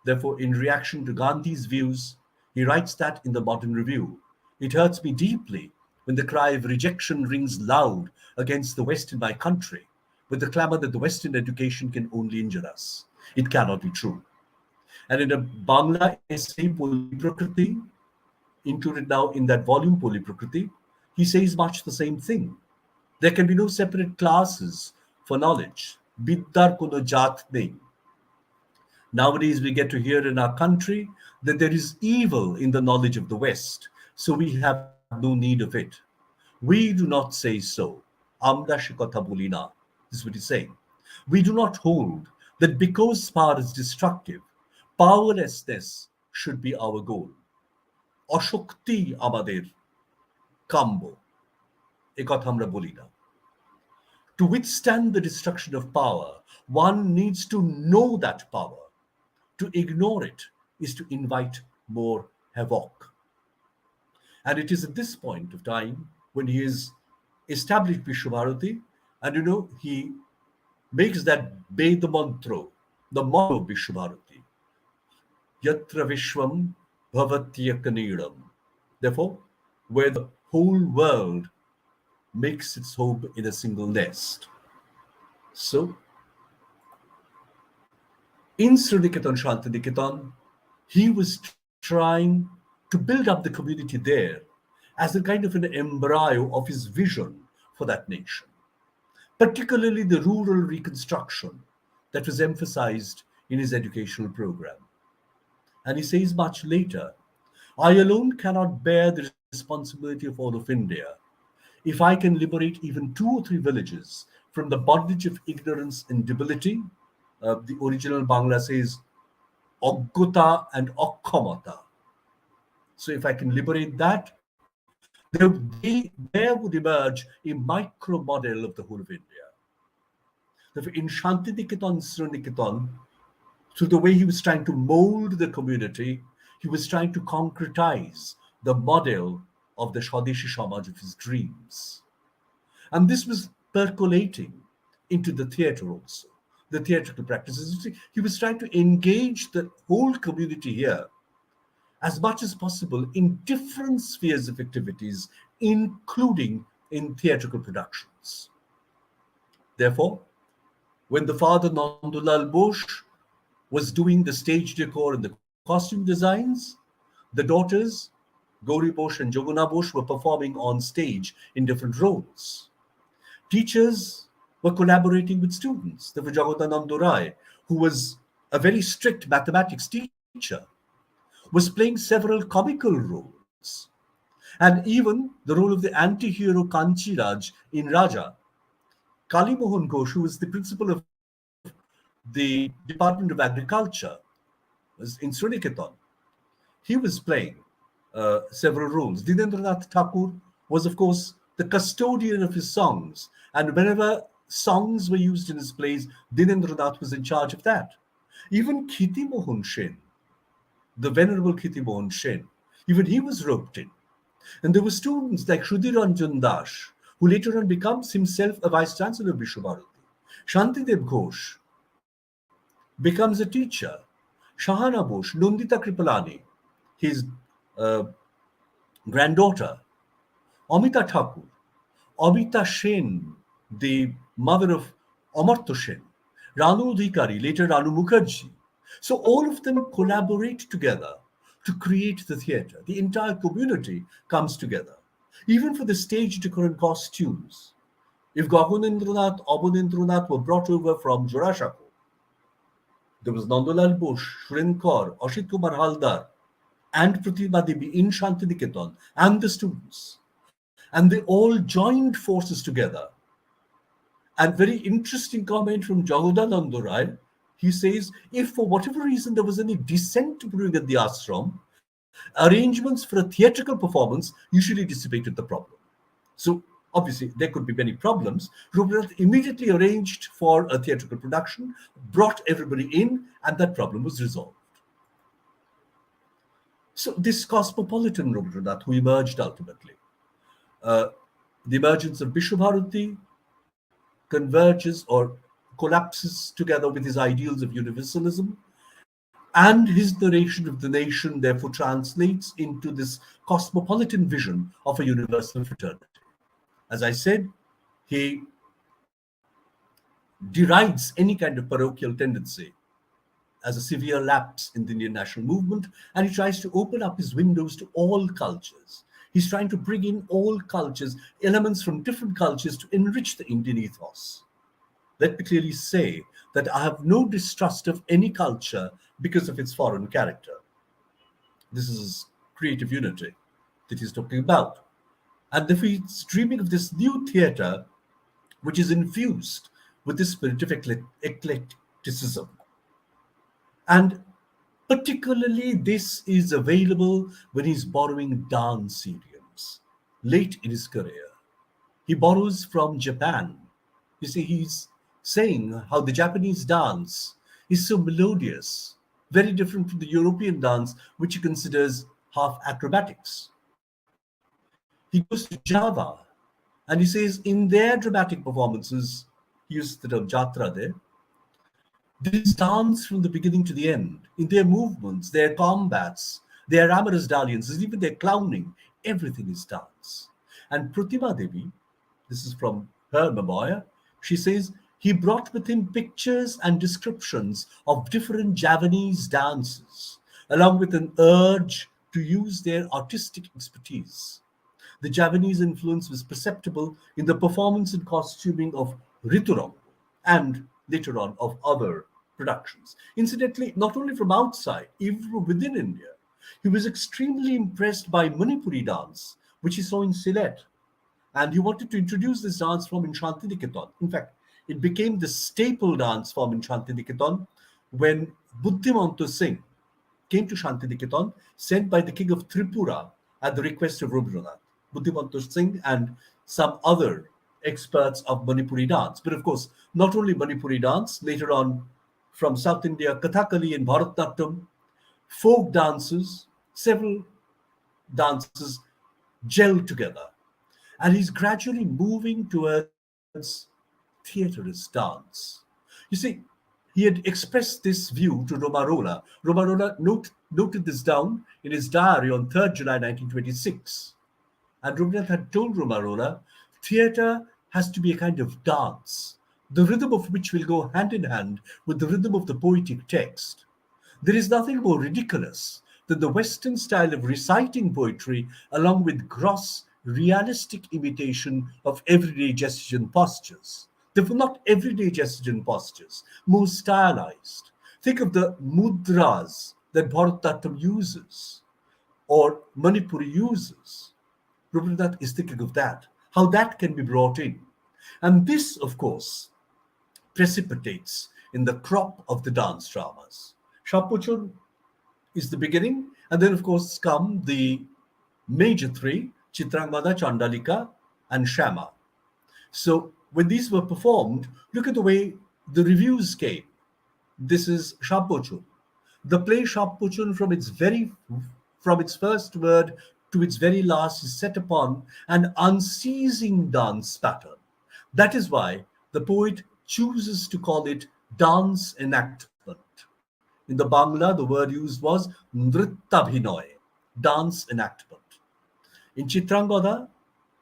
Therefore, in reaction to Gandhi's views, he writes that in the Modern Review. It hurts me deeply when the cry of rejection rings loud against the West in my country, with the clamor that the Western education can only injure us. It cannot be true. And in a Bangla essay, Polyprakriti, included now in that volume, Polyprakriti, he says much the same thing. There can be no separate classes for knowledge. Biddhar kono jat nei. Nowadays, we get to hear in our country that there is evil in the knowledge of the West, so we have no need of it. We do not say so. Amra se kotha boli na. This is what he's saying. We do not hold that because power is destructive, powerlessness should be our goal. অশক্তি আমাদের কাম্য, এ কথা আমরা বলি না. To withstand the destruction of power, one needs to know that power. To ignore it is to invite more havoc. And it is at this point of time when he is established Vishwabharati, and he makes that Veda mantra, the motto of Vishwabharati. Yatra Vishwam Bhavatyakanidam. Therefore, where the whole world makes its home in a single nest. So, in Sriniketan Shantiniketan, he was trying to build up the community there as a kind of an embryo of his vision for that nation, particularly the rural reconstruction that was emphasized in his educational program. And he says much later, I alone cannot bear the responsibility of all of India. If I can liberate even 2 or 3 villages from the bondage of ignorance and debility, the original Bangla says, Oggota and Okkamata. So if I can liberate that, there would emerge a micro model of the whole of India. Therefore, in Shantiniketan, Sriniketan, through the way he was trying to mold the community, he was trying to concretize the model of the Swadeshi Samaj of his dreams. And this was percolating into the theatre also. the theatrical practices. You see, he was trying to engage the whole community here as much as possible in different spheres of activities, including in theatrical productions. Therefore, when the father Nandulal Bosch was doing the stage decor and the costume designs, the daughters Gauri Bosch and Joguna Bosch were performing on stage in different roles. Teachers were collaborating with students. There was Jagodananda Rai, who was a very strict mathematics teacher, was playing several comical roles. And even the role of the anti-hero Kanchiraj in Raja, Kali Mohan Ghosh, who was the principal of the Department of Agriculture, was in Sriniketan. He was playing several roles. Dinendranath Thakur was, of course, the custodian of his songs. And whenever songs were used in his plays, Dinendranath was in charge of that. Even Khiti Mohan Sen, the venerable Khiti Mohan Sen, even he was roped in. And there were students like Shrudiranjan Das, who later on becomes himself a vice chancellor of Vishwabharati. Shantidev Ghosh becomes a teacher. Shahana Bosch, Nandita Kripalani, his uh, granddaughter, Amita Thakur, Amita Sen, the mother of Amartya Sen, Ranu Adhikari, later Ranu Mukherjee. So all of them collaborate together to create the theatre. The entire community comes together. Even for the stage decor and costumes. If Gaganendranath, Abanendranath were brought over from Jorashako, there was Nandalal Bosch, Suren Kaur, Ashit Kumar Haldar, and Pratima Devi in Shantiniketan, and the students. And they all joined forces together. And very interesting comment from Jagodananda Rai. He says, if for whatever reason there was any dissent brewing at the ashram, arrangements for a theatrical performance usually dissipated the problem. So obviously there could be many problems. Rabindranath immediately arranged for a theatrical production, brought everybody in, and that problem was resolved. So this cosmopolitan Rabindranath who emerged ultimately, the emergence of Vishwabharati converges or collapses together with his ideals of universalism, and his narration of the nation therefore translates into this cosmopolitan vision of a universal fraternity. As I said, he derides any kind of parochial tendency as a severe lapse in the Indian national movement, and he tries to open up his windows to all cultures. He's trying to bring in all cultures, elements from different cultures to enrich the Indian ethos. Let me clearly say that I have no distrust of any culture because of its foreign character. This is creative unity that he's talking about. And if he's dreaming of this new theatre, which is infused with the spirit of eclecticism. And particularly, this is available when he's borrowing dance idioms late in his career. He borrows from Japan. You see, he's saying how the Japanese dance is so melodious, very different from the European dance, which he considers half acrobatics. He goes to Java and he says in their dramatic performances, he uses the term jatra there, there is dance from the beginning to the end. In their movements, their combats, their amorous dalliances, even their clowning, everything is dance. And Pratima Devi, this is from her memoir, she says, he brought with him pictures and descriptions of different Javanese dances, along with an urge to use their artistic expertise. The Javanese influence was perceptible in the performance and costuming of Riturang and later on of other productions. Incidentally, not only from outside, even from within India, he was extremely impressed by Manipuri dance, which he saw in Sylhet. And he wanted to introduce this dance form in Shantiniketan. In fact, it became the staple dance form in Shantiniketan when Buddhimanta Singh came to Shantiniketan, sent by the king of Tripura at the request of Rabindranath. Buddhimanta Singh and some other experts of Manipuri dance. But of course, not only Manipuri dance, later on from South India, Kathakali and Bharatanatyam, folk dances, several dances gel together. And he's gradually moving towards theatre as dance. You see, He had expressed this view to Romarola. Romarola noted this down in his diary on 3rd July 1926. And Rabindranath had told Romarola, theatre has to be a kind of dance, the rhythm of which will go hand in hand with the rhythm of the poetic text. There is nothing more ridiculous than the Western style of reciting poetry along with gross, realistic imitation of everyday gestures and postures. Therefore, not everyday gestures and postures, more stylized. Think of the mudras that Bharatanatyam uses or Manipuri uses. Rabindranath is thinking of that, how that can be brought in. And this, of course, precipitates in the crop of the dance dramas. Shapochun is the beginning, and then, of course, come the major three, Chitrangada, Chandalika, and Shama. So when these were performed, look at the way the reviews came. This is Shapochun. The play Shapochun from its first word to its very last is set upon an unceasing dance pattern. That is why the poet chooses to call it dance enactment. In the Bangla, the word used was nrittabhinoy, dance enactment. In Chitrangada,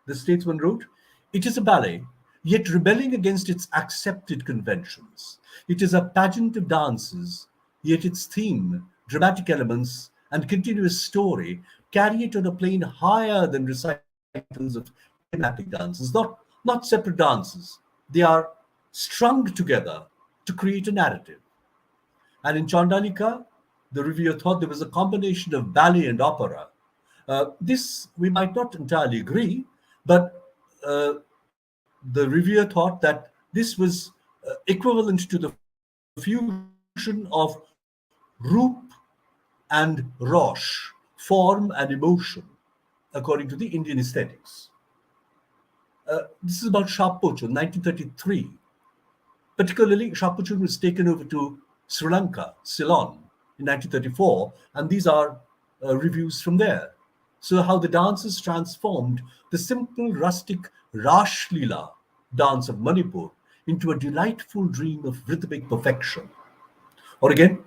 the statesman wrote, it is a ballet, yet rebelling against its accepted conventions. It is a pageant of dances, yet its theme, dramatic elements, and continuous story carry it on a plane higher than recitals of thematic dances, not separate dances. They are strung together to create a narrative. And in Chandalika, the reviewer thought there was a combination of ballet and opera. This we might not entirely agree, but the reviewer thought that this was equivalent to the fusion of Roop and Rosh, form and emotion, according to the Indian aesthetics. This is about Shapochun, 1933. Particularly, Shapochun was taken over to Sri Lanka, Ceylon, in 1934, and these are reviews from there. So, how the dancers transformed the simple, rustic Rash Leela dance of Manipur into a delightful dream of rhythmic perfection. Or again,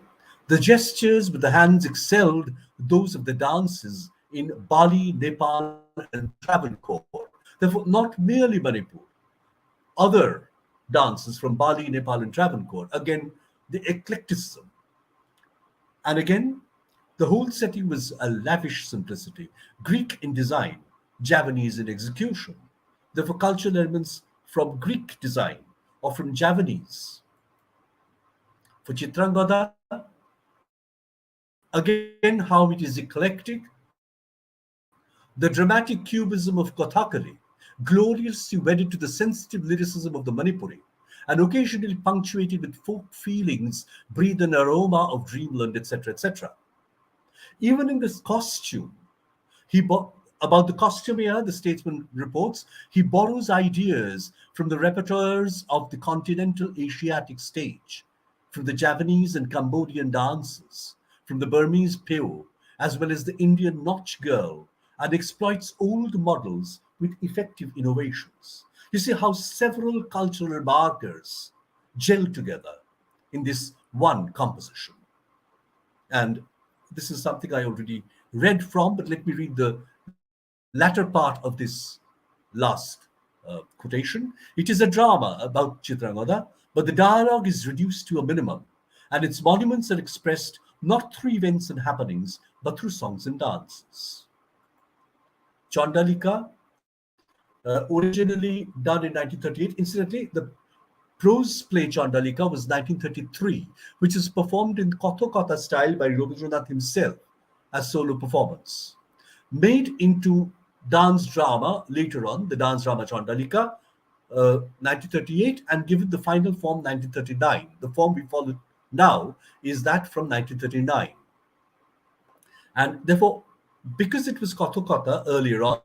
the gestures with the hands excelled those of the dances in Bali, Nepal, and Travancore. Therefore, not merely Manipur, other dances from Bali, Nepal, and Travancore. Again, the eclecticism. And again, the whole setting was a lavish simplicity, Greek in design, Javanese in execution. Therefore, cultural elements from Greek design or from Javanese. For Chitrangada, again, how it is eclectic, the dramatic cubism of Kathakali, gloriously wedded to the sensitive lyricism of the Manipuri, and occasionally punctuated with folk feelings, breathe an aroma of dreamland, etc., etc. Even in this costume, about the costumier, the statesman reports, he borrows ideas from the repertoires of the continental Asiatic stage, from the Javanese and Cambodian dances, from the Burmese peo, as well as the Indian Notch girl, and exploits old models with effective innovations. You see how several cultural markers gel together in this one composition. And this is something I already read from, but let me read the latter part of this last quotation. It is a drama about Chitrangada, but the dialogue is reduced to a minimum, and its monuments are expressed not through events and happenings, but through songs and dances. Chandalika, originally done in 1938. Incidentally, the prose play Chandalika was 1933, which is performed in Kothakotha style by Rabindranath himself as solo performance. Made into dance drama later on, the dance drama Chandalika, 1938, and given the final form 1939. The form we follow now is that from 1939. And therefore, because it was Kothakotha earlier on,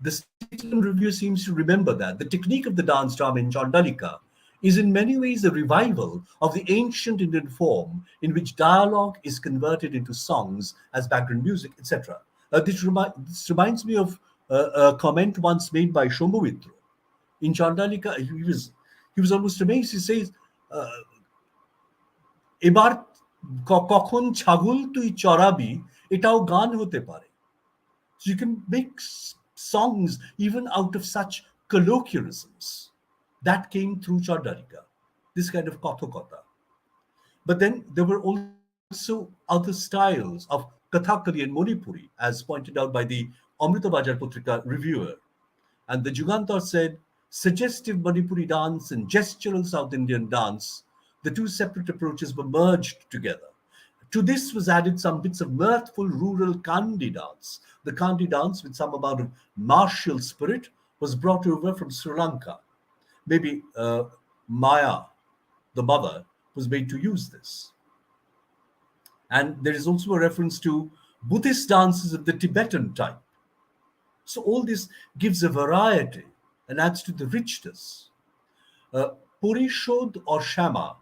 the Statesman Review seems to remember that the technique of the dance drama in Chandalika is in many ways a revival of the ancient Indian form in which dialogue is converted into songs as background music, etc. This reminds me of a comment once made by Shambhavitra. In Chandalika, he was almost amazed. He says, এবার কখন ছাগল তুই চড়াবি এটাও গান হতে পারে। So you can make songs even out of such colloquialisms that came through Chardarika, this kind of kathakatha. But then there were also other styles of Kathakali and Manipuri, as pointed out by the Amritabajar Putrika reviewer. And the Jugantar said, suggestive Manipuri dance and gestural South Indian dance, the two separate approaches were merged together. To this was added some bits of mirthful rural Kandi dance. The Kandi dance, with some amount of martial spirit, was brought over from Sri Lanka. Maybe Maya, the mother, was made to use this. And there is also a reference to Buddhist dances of the Tibetan type. So all this gives a variety and adds to the richness. Purishod or Shama,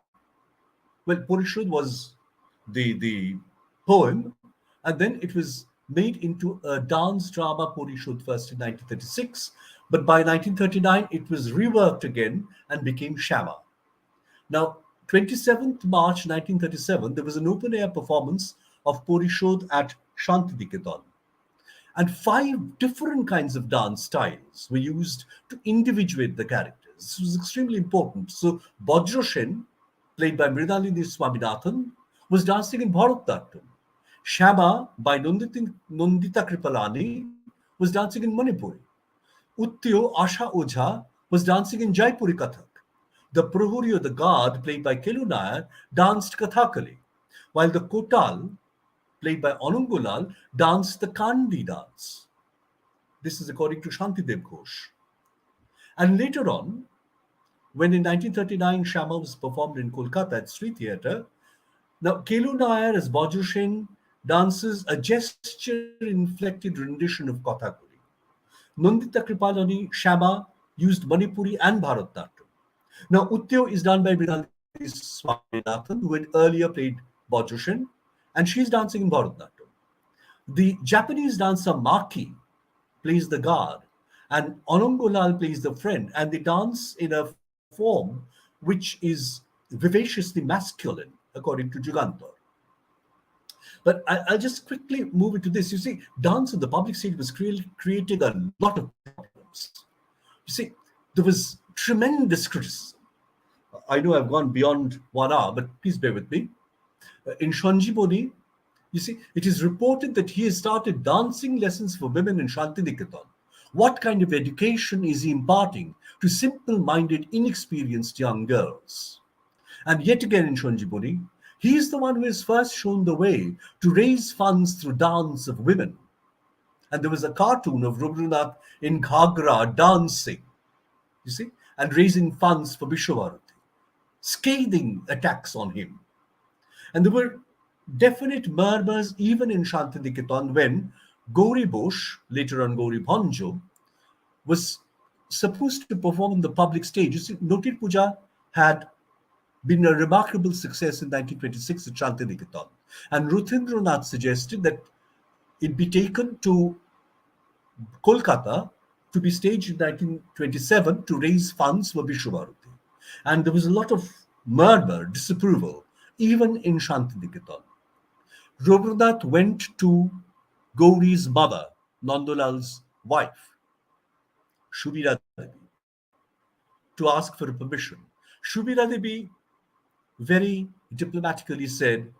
well, Purishod was the poem, and then it was made into a dance drama, Purishod, first in 1936, but by 1939 it was reworked again and became Shama. Now, 27th March 1937, there was an open air performance of Purishod at Shantiniketan. And 5 different kinds of dance styles were used to individuate the characters. This was extremely important. So, Bajroshen, played by Mridalini Swaminathan, was dancing in Bharatnatyam. Shama, by Nondita Kripalani, was dancing in Manipuri. Uttyo Asha Ojha was dancing in Jaipuri Kathak. The Prohuri or the guard, played by Kelu Nair, danced Kathakali, while the Kotal, played by Anungulal, danced the Kandi dance. This is according to Shantidev Ghosh. And later on, when in 1939 Shama was performed in Kolkata at Sri Theatre, now Kelu Nair as Bajushin dances a gesture-inflected rendition of Kathakali. Nandita Kripalani, Shama, used Manipuri and Bharatnatyam. Now, Uttyo is done by Mridalini Swaminathan, who had earlier played Bajushin, and she's dancing in Bharatnatyam. The Japanese dancer Maki plays the guard, and Onongolal plays the friend, and they dance in a form which is vivaciously masculine, according to Jugantar. But I'll just quickly move into this. You see, dance on the public stage was creating a lot of problems. You see, there was tremendous criticism. I know I've gone beyond 1 hour, but please bear with me. In Sanjiboni, you see, it is reported that he has started dancing lessons for women in Shantiniketan. What kind of education is he imparting to simple-minded, inexperienced young girls? And yet again in Sanjiboni, he is the one who has first shown the way to raise funds through dance of women. And there was a cartoon of Rabindranath in Ghagra dancing, you see, and raising funds for Vishwavarati. Scathing attacks on him. And there were definite murmurs even in Shantiniketan when Gauri Bosh, later on Gauri Bhanjo, was supposed to perform on the public stage. You see, Notir Puja had been a remarkable success in 1926 at Shantiniketan. And Rabindranath suggested that it be taken to Kolkata to be staged in 1927 to raise funds for Vishwavarati. And there was a lot of murmur, disapproval, even in Shantiniketan. Rabindranath went to Gauri's mother, Nandalal's wife, Shubira Devi, to ask for a permission. Shubira Devi very diplomatically said,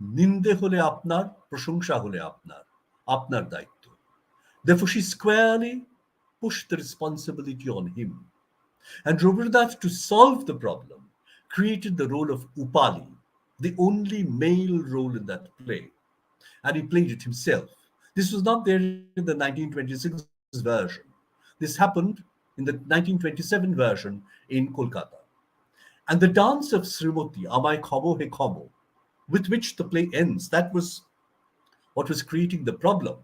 Ninde hole apnar, prashungsha hole apnar daitto. Therefore, she squarely pushed the responsibility on him. And Rabindranath, to solve the problem, created the role of Upali, the only male role in that play. And he played it himself. This was not there in the 1926 version. This happened in the 1927 version in Kolkata. And the dance of Srimati, Amai Khomo He Khomo, with which the play ends, that was what was creating the problem.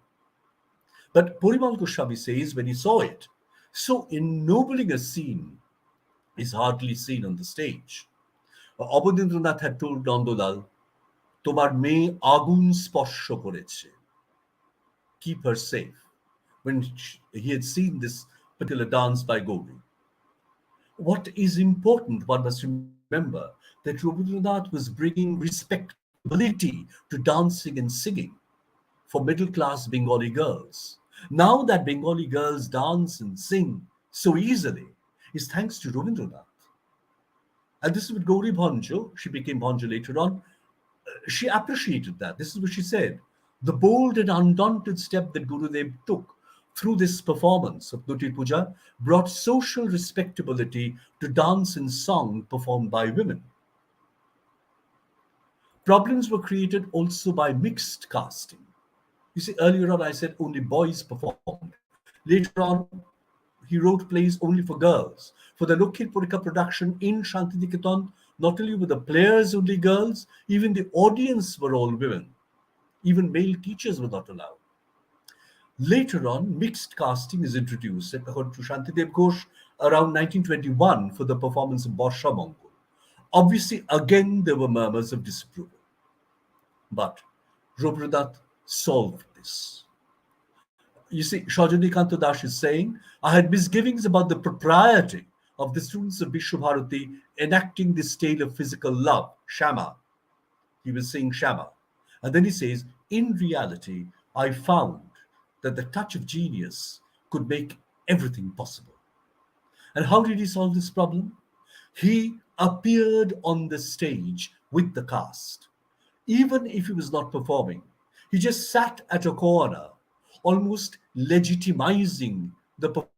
But Purimal Goswami says when he saw it, so ennobling a scene is hardly seen on the stage. Abhindranath had told Nandolal, Tomar me agun sporsho koreche. Keep her safe. When he had seen this particular dance by Gauri. What is important, one must remember, remember that Rabindranath was bringing respectability to dancing and singing for middle class Bengali girls. Now that Bengali girls dance and sing so easily is thanks to Rabindranath. And this is with Gauri Bhanjo. She became Bhanjo later on. She appreciated that. This is what she said. The bold and undaunted step that Gurudev took through this performance of Dutti Puja brought social respectability to dance and song performed by women. Problems were created also by mixed casting. You see, earlier on I said only boys performed. Later on, he wrote plays only for girls. For the Lokhir Purika production in Shantiniketan, not only were the players only girls, even the audience were all women. Even male teachers were not allowed. Later on, mixed casting is introduced, according to Shantidev Ghosh, around 1921 for the performance of Borsha Mongol. Obviously, again, there were murmurs of disapproval. But Rabindranath solved this. You see, Shajani Kanta Das is saying, I had misgivings about the propriety of the students of Vishwabharati enacting this tale of physical love, Shama. He was saying Shama. And then he says, in reality, I found that the touch of genius could make everything possible. And how did he solve this problem? He appeared on the stage with the cast. Even if he was not performing, he just sat at a corner, almost legitimizing the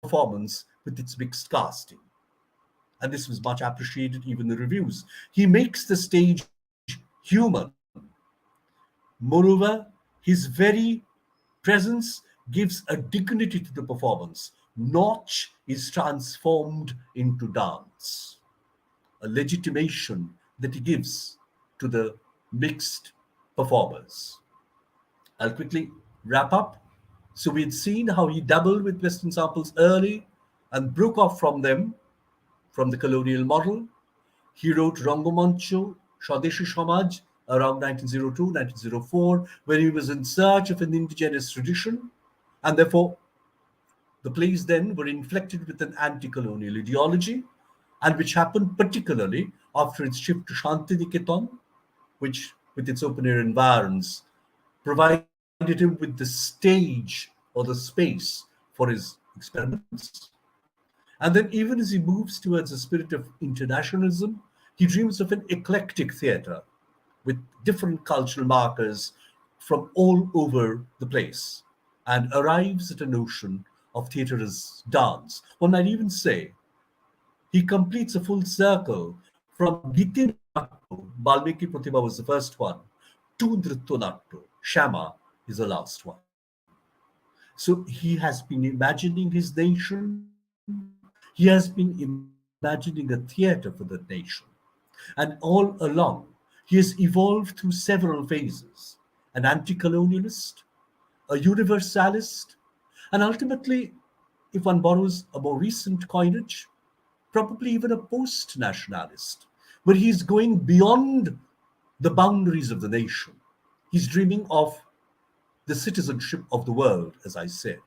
performance with its mixed casting. And this was much appreciated even in the reviews. He makes the stage human. Moreover, his very presence gives a dignity to the performance. Nautch is transformed into dance, a legitimation that he gives to the mixed performers. I'll quickly wrap up. So we'd seen how he dabbled with Western samples early and broke off from them, from the colonial model. He wrote Rangomancho, Swadeshi Samaj around 1902, 1904, when he was in search of an indigenous tradition. And therefore, the plays then were inflected with an anti-colonial ideology, and which happened particularly after its shift to Shantiniketan, which, with its open-air environs, provided him with the stage or the space for his experiments. And then, even as he moves towards a spirit of internationalism, he dreams of an eclectic theatre with different cultural markers from all over the place and arrives at a notion of theatre as dance. One might even say he completes a full circle from Giti Natto, Balmiki Pratibha was the first one, to Nritya Natto, Shama is the last one. So he has been imagining his nation, he has been imagining a theatre for that nation. And all along, he has evolved through several phases: an anti-colonialist, a universalist, and ultimately, if one borrows a more recent coinage, probably even a post-nationalist, where he's going beyond the boundaries of the nation. He's dreaming of the citizenship of the world, as I said.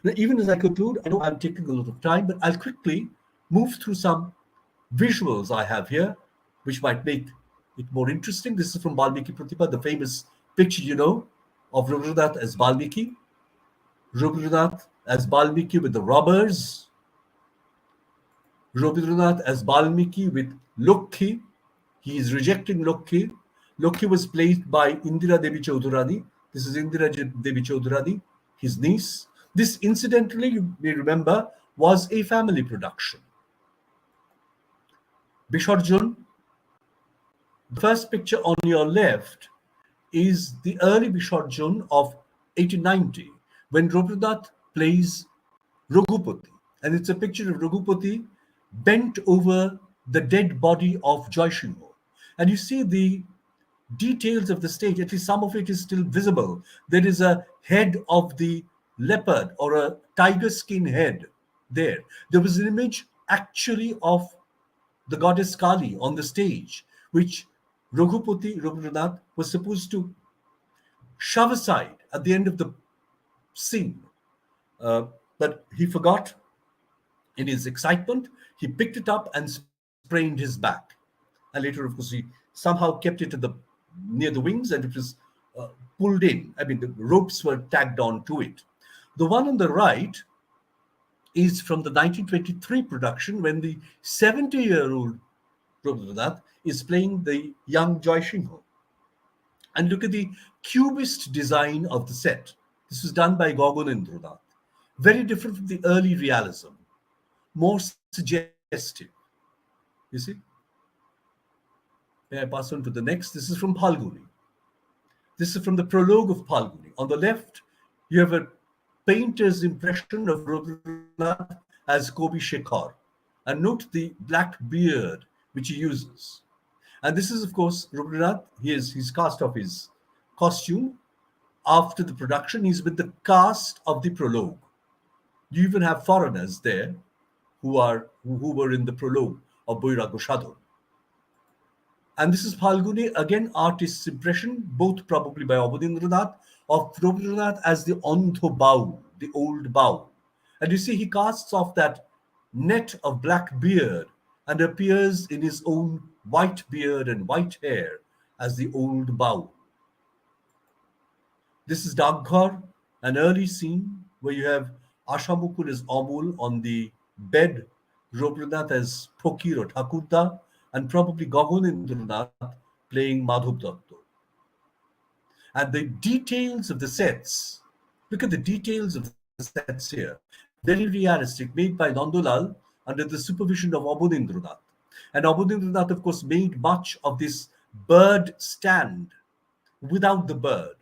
Now, even as I conclude, I know I'm taking a lot of time, but I'll quickly move through some visuals I have here, which might make it more interesting. This is from Balmiki Pratibha, the famous picture, of Rabindranath as Balmiki. Rabindranath as Balmiki with the robbers. Rabindranath as Balmiki with Lokhi. He is rejecting Lokhi. Lokhi was played by Indira Devi Chaudhurani. This is Indira Devi Chaudhurani, his niece. This, incidentally, you may remember, was a family production. Bisharjun, the first picture on your left is the early Bisharjun of 1890, when Rabindranath plays Raghupati. And it's a picture of Raghupati bent over the dead body of Jaisingho. And you see the details of the stage, at least some of it is still visible. There is a head of the leopard or a tiger skin head there. There was an image actually of the goddess Kali on the stage, which Raghupati Rabindranath was supposed to shove aside at the end of the scene. But he forgot in his excitement. He picked it up and spilled sprained his back. And later, of course, he somehow kept it at the near the wings, and it was uh, pulled in. I mean, the ropes were tagged on to it. The one on the right is from the 1923 production when the 70-year-old Rabindranath is playing the young Joy Singh. And look at the cubist design of the set. This was done by Gaganendranath. Very different from the early realism, more suggestive. You see? May I pass on to the next? This is from Palguni. This is from the prologue of Palguni. On the left, you have a painter's impression of Rabindranath as Kobi Shekhar. And note the black beard which he uses. And this is, of course, Rabindranath. He's cast off his costume. After the production, he's with the cast of the prologue. You even have foreigners there who were in the prologue of Boirago Sadhon. And this is Palguni, again, artist's impression, both probably by Abhindranath, of Rabindranath as the Andho Baul, the old Baul. And you see, he casts off that net of black beard and appears in his own white beard and white hair as the old Baul. This is Daghar, an early scene where you have Ashamukul as Amul on the bed, Rabindranath as Phokir or Thakurda, and probably Gaganendranath playing Madhav Datta. And the details of the sets, look at the details of the sets here. Very realistic, made by Nandalal under the supervision of Abhindranath. And Abhindranath, of course, made much of this bird stand without the bird.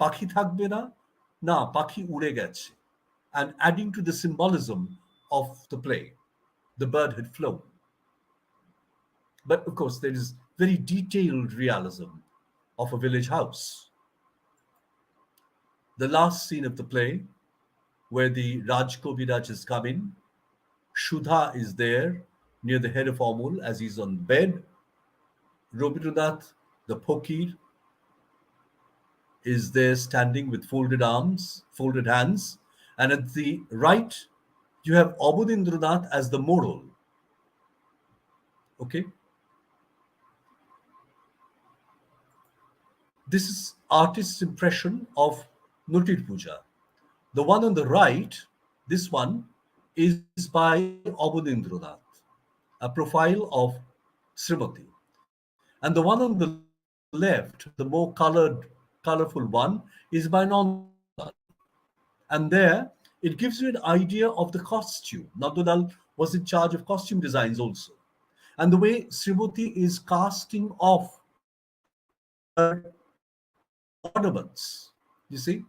Pakhi thakbe na, pakhi ure geche. And adding to the symbolism of the play, the bird had flown. But of course, there is very detailed realism of a village house. The last scene of the play, where the Raj Kobiraj has come in, Shudha is there near the head of Amul as he's on bed. Rabindranath, the Phokir, is there standing with folded arms, folded hands. And at the right, you have Abhindranath as the moral. Okay? This is artist's impression of Nutir Puja. The one on the right, this one, is by Abhindranath, a profile of Srimati. And the one on the left, the more colorful one, is by Nandalal. And there, it gives you an idea of the costume. Nandalal was in charge of costume designs also. And the way Srimati is casting off her ornaments, you see,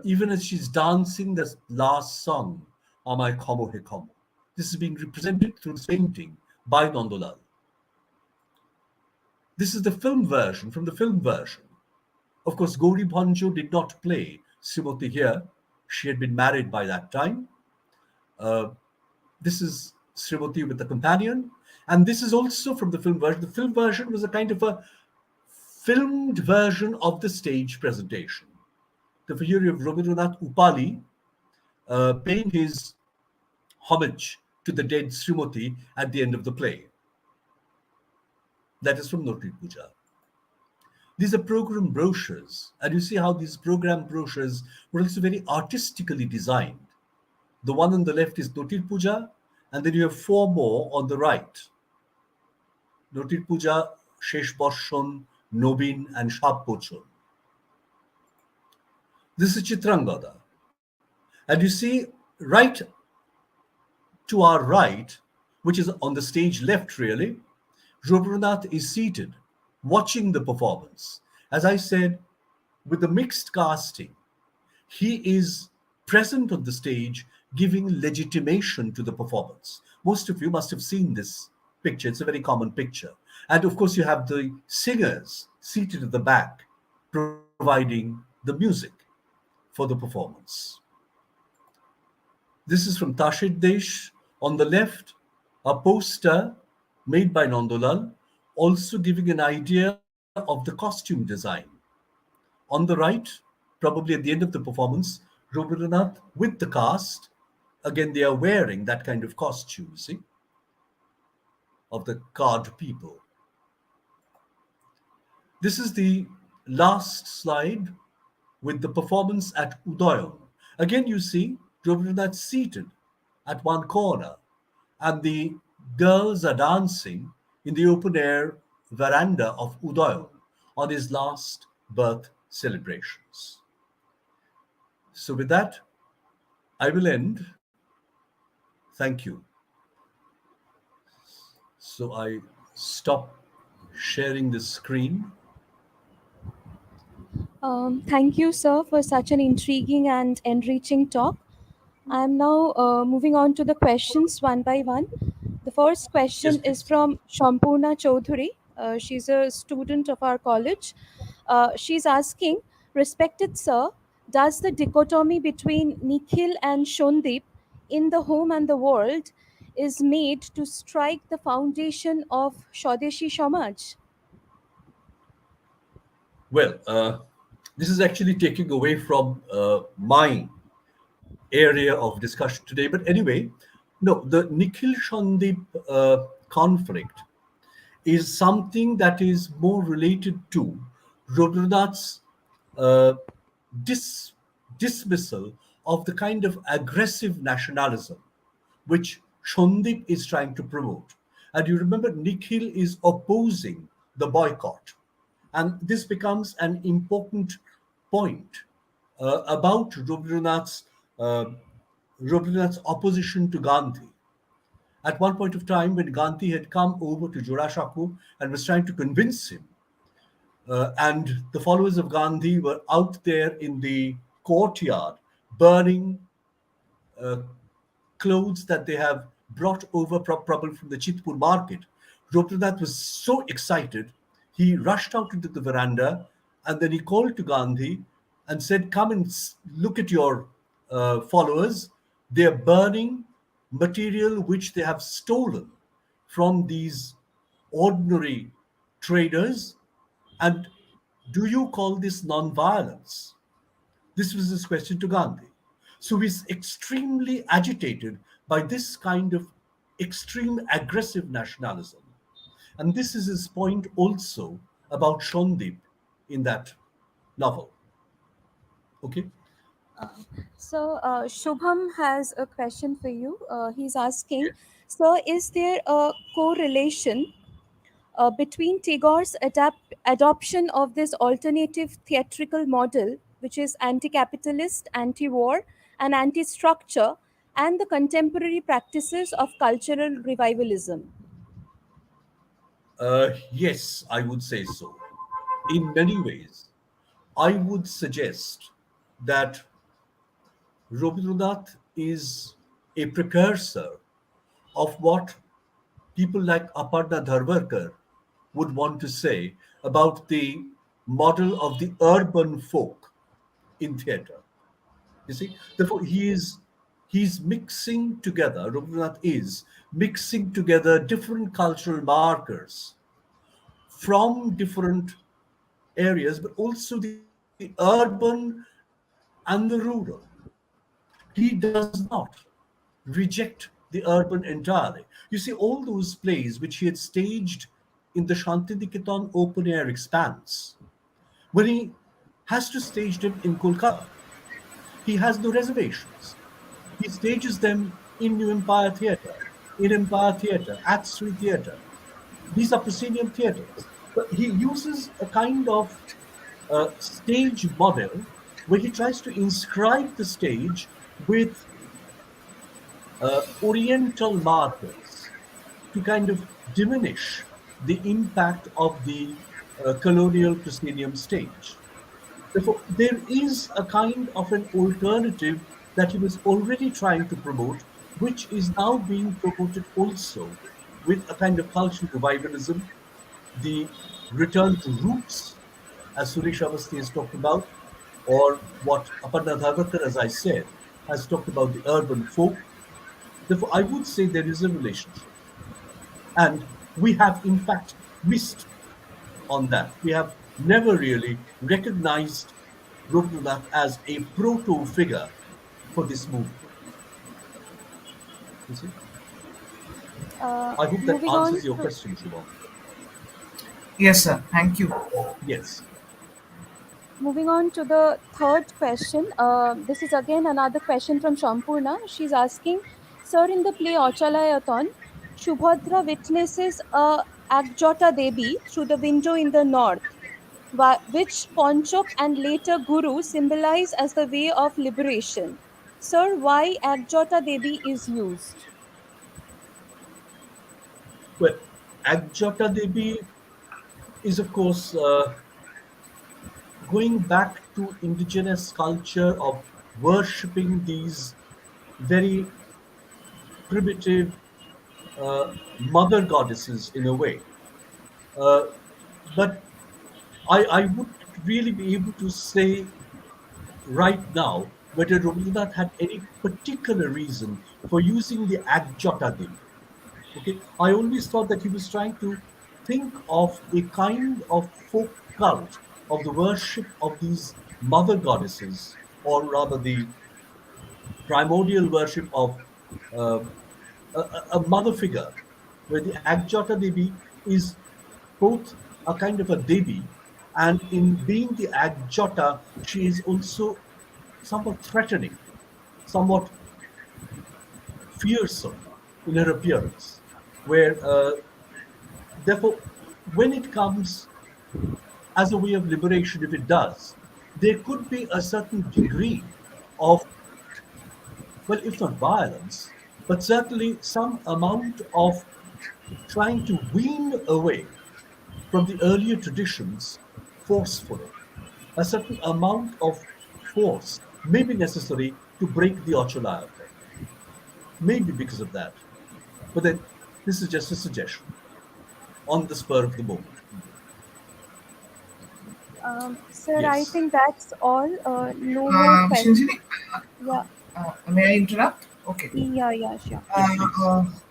even as she's dancing the last song, Amai Khomo He Khomo. This is being represented through this painting by Nandalal. This is the film version, from the film version. Of course, Gauri Bhanjo did not play Srimati here. She had been married by that time. This is Srimati with the companion. And this is also from the film version. The film version was a kind of a filmed version of the stage presentation. The figure of Rabindranath Upali paying his homage to the dead Srimati at the end of the play. That is from Nutir Puja. These are program brochures, and you see how these program brochures were also very artistically designed. The one on the left is Nutir Puja, and then you have four more on the right. Nutir Puja, Shesh Borshon, Nobin, and Shab Pochon. This is Chitrangada. And you see right to our right, which is on the stage left really, Rabindranath is seated, watching the performance. As I said, with the mixed casting, he is present on the stage, giving legitimation to the performance. Most of you must have seen this picture. It's a very common picture. And of course, you have the singers seated at the back, providing the music for the performance. This is from Tashid Desh. On the left, a poster made by Nandalal, also giving an idea of the costume design. On the right, probably at the end of the performance, Rabindranath with the cast, again, they are wearing that kind of costume, see? of the card people. This is the last slide with the performance at Udayan. Again, you see Rabindranath seated at one corner, and the girls are dancing in the open air veranda of Udayan on his last birth celebrations. So, with that, I will end. Thank you. So, I stop sharing the screen. Thank you, sir, for such an intriguing and enriching talk. I am now moving on to the questions one by one. The first Yes, question is please. from Shampurna Chaudhuri. She's a student of our college. She's asking, respected sir, does the dichotomy between Nikhil and Shondip in the home and the world is made to strike the foundation of Swadeshi Samaj? Well, this is actually taking away from my area of discussion today. But anyway, no, the Nikhil Shandip conflict is something that is more related to Rabindranath's uh, dis- dismissal of the kind of aggressive nationalism which Shandip is trying to promote. And you remember, Nikhil is opposing the boycott. And this becomes an important point about uh, Rabindranath's opposition to Gandhi. At one point of time, when Gandhi had come over to Jorasanko and was trying to convince him, and the followers of Gandhi were out there in the courtyard burning uh, clothes that they have brought over probably from the Chitpur market. Rabindranath was so excited, he rushed out into the veranda and then he called to Gandhi and said, come and look at your followers. They are burning material which they have stolen from these ordinary traders. And do you call this non-violence? This was his question to Gandhi. So he's extremely agitated by this kind of extreme aggressive nationalism. And this is his point also about Shondip in that novel. Okay? So, Shubham has a question for you. He's asking, Yes. Sir, is there a correlation between Tagore's adoption of this alternative theatrical model, which is anti capitalist, anti war, and anti structure, and the contemporary practices of cultural revivalism? Yes, I would say so. In many ways, I would suggest that Rabindranath is a precursor of what people like Aparna Dharwarkar would want to say about the model of the urban folk in theatre. You see, therefore, he's mixing together. Rabindranath is mixing together different cultural markers from different areas, but also the urban and the rural. He does not reject the urban entirely. You see, all those plays which he had staged in the Shantiniketan open air expanse, when he has to stage them in Kolkata, he has no reservations. He stages them in New Empire Theatre, in Empire Theatre, at Sri Theatre. These are proscenium theatres. But he uses a kind of stage model where he tries to inscribe the stage with oriental markers to kind of diminish the impact of the colonial proscenium stage. Therefore, there is a kind of an alternative that he was already trying to promote, which is now being promoted also with a kind of cultural revivalism, the return to roots, as Suresh Avasti has talked about, or what Aparna Dharmakar, as I said, has talked about the urban folk. Therefore, I would say there is a relationship. And we have, in fact, missed on that. We have never really recognized Rabindranath as a proto figure for this movement. You see? I hope that Moving on answers your to question, Shubham. Yes, sir. Thank you. Yes. Moving on to the third question. This is again another question from Shampurna. She's asking, Sir, in the play Ochalayaton, Shubhadra witnesses a Agjata Devi through the window in the north, which Ponchok and later Guru symbolize as the way of liberation. Sir, why Agjata Devi is used? Well, Agjata Devi is, of course, going back to indigenous culture of worshipping these very primitive mother goddesses in a way. Uh, but I would really be able to say right now whether Rabindranath had any particular reason for using the Agjata Devi. Okay, I always thought that he was trying to think of a kind of folk cult of the worship of these mother goddesses, or rather the primordial worship of uh, a mother figure, where the Agjata Devi is both a kind of a Devi, and in being the Agjata, she is also somewhat threatening, somewhat fearsome in her appearance, where therefore, when it comes as a way of liberation, if it does, there could be a certain degree of, well, if not violence, but certainly some amount of trying to wean away from the earlier traditions forcefully. A certain amount of force may be necessary to break the Ochalayaton. Maybe because of that. But then this is just a suggestion on the spur of the moment. Sir, I Yes. think that's all. No more questions. Shinjini, Yeah, may I interrupt? Okay. yeah, yeah, sure. Yes, please.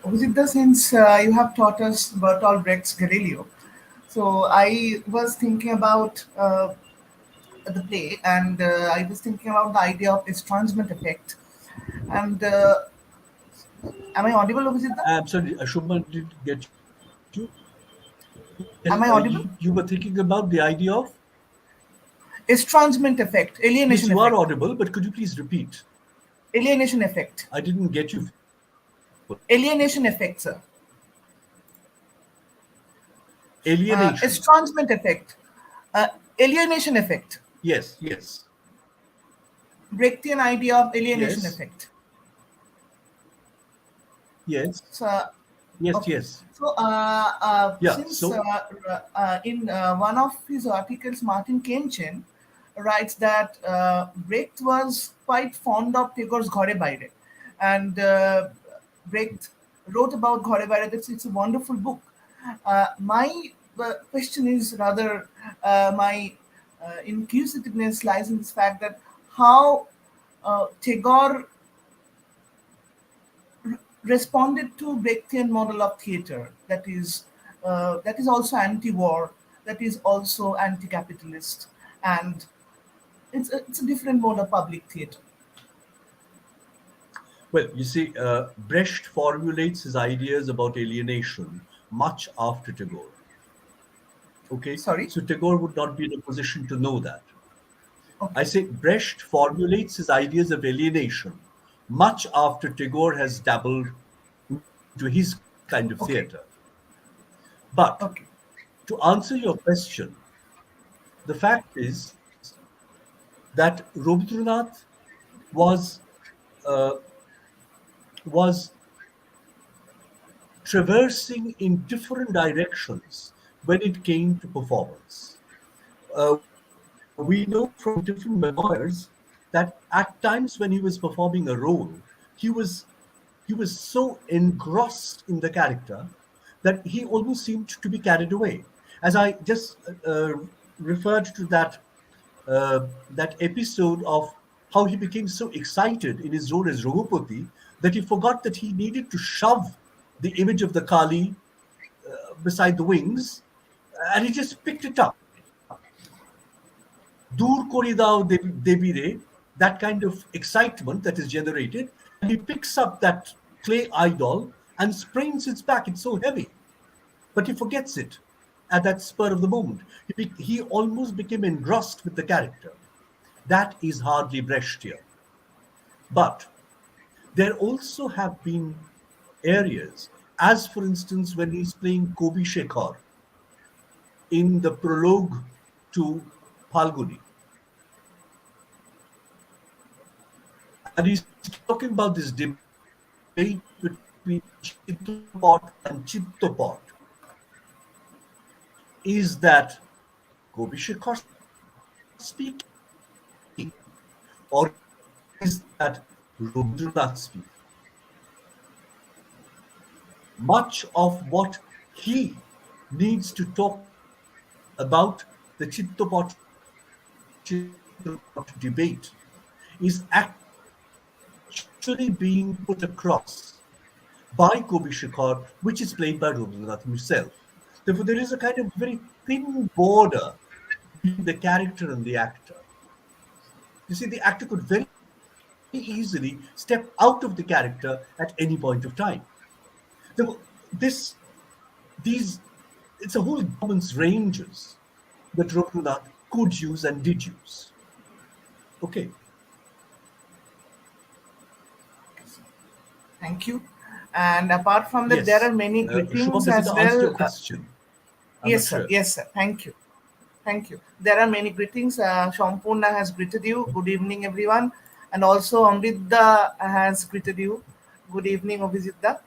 Visita, since you have taught us Bertolt Brecht's Galileo, so I was thinking about the play, and I was thinking about the idea of estrangement effect. And am I audible, Visita? I'm sorry, Shubman didn't get you. Am I audible? You were thinking about the idea of. Estrangement effect, Yes, alienation you are effect, audible, but could you please repeat? alienation effect, I didn't get you fully. alienation effect, sir. Alienation. Estrangement effect, uh, alienation effect, Yes, yes, Brechtian idea of alienation yes, effect. yes, So, yes, okay. yes. So, Yeah, since so, in one of his articles, Martin Kemchen writes that Brecht was quite fond of Tagore's Ghore Baire, and Brecht wrote about Ghore Baire. It's a wonderful book. My question is rather my inquisitiveness lies in this fact that how Tagore responded to Brechtian model of theater that is also anti-war, that is also anti-capitalist, and it's a different mode of public theater. well, you see, Brecht formulates his ideas about alienation much after Tagore. Okay, Sorry. so Tagore would not be in a position to know that. I Okay. say Brecht formulates his ideas of alienation much after Tagore has dabbled into his kind of theater. Okay. But Okay. to answer your question, the fact is that Rabindranath was uh, was traversing in different directions when it came to performance. We know from different memoirs that at times when he was performing a role, he was he was so engrossed in the character that he almost seemed to be carried away. As I just referred to that episode of how he became so excited in his role as Raghupati that he forgot that he needed to shove the image of the Kali beside the wings, and he just picked it up. Dur kori dao Devi Re, that kind of excitement that is generated, and he picks up that clay idol and sprains its back. It's so heavy, but he forgets it at that spur of the moment. He almost became engrossed with the character. That is hardly Brecht here. But there also have been areas, as for instance, when he's playing Kobi Shekhar in the prologue to Palguni, and he's talking about this debate between Chittopot and Chittopot. Is that Kobi Shekhar speaking, or is that Rabindranath speaking? Much of what he needs to talk about the Chittopot debate is actually being put across by Kobi Shekhar, which is played by Rabindranath himself. Therefore, there is a kind of very thin border between the character and the actor. You see, the actor could very easily step out of the character at any point of time. Therefore, these, it's a whole performance ranges that Rabindranath could use and did use. Okay. Thank you. And apart from that, there Yes. are many Shubham, greetings does it as answer your well. question? I'm not Yes, sir. sure. Yes, sir. Thank you. Thank you. There are many greetings. Shampurna has greeted you. Good evening, everyone. And also Amrita has greeted you. Good evening, Abhijitda.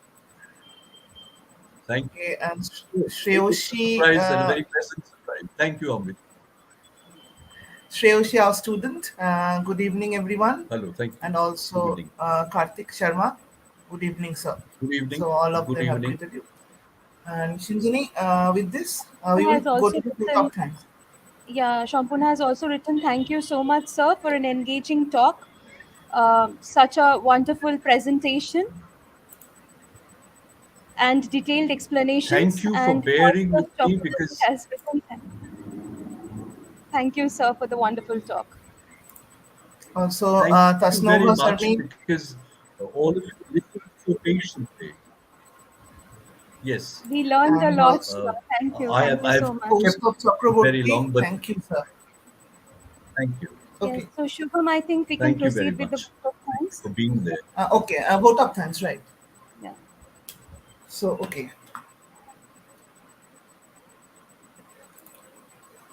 Thank Okay, and you. A good Shreyoshi, surprise and a very pleasant surprise. Thank you, Amrit. Shreyoshi, our student. Good evening, everyone. Hello, thank you. And Good also evening. Karthik Sharma. Good evening, sir. Good evening. So all of Good them have evening. greeted you. And Shinjini, with this, we will Has go also to the vote written, of thanks. yeah, Shampun has also written, thank you so much, sir, for an engaging talk. Such a wonderful presentation and detailed Thank explanations. you for And bearing Kaustubh with me Chakraborty because has written, thank you, sir, for the wonderful talk. Also, thank you very Tasnova much Sarmi. because all of you listened so patiently. Yes. We learned a And lot, also sir. Thank you. I Thank have you so I've much. kept Kaustubh very Chakraborty. long, but Thank you, sir. thank you. Yes, Okay. so Shubham, I think we can Thank you very proceed with the much. vote of Thank you thanks. for being there. Okay. Vote of thanks, right? Yeah. So, okay.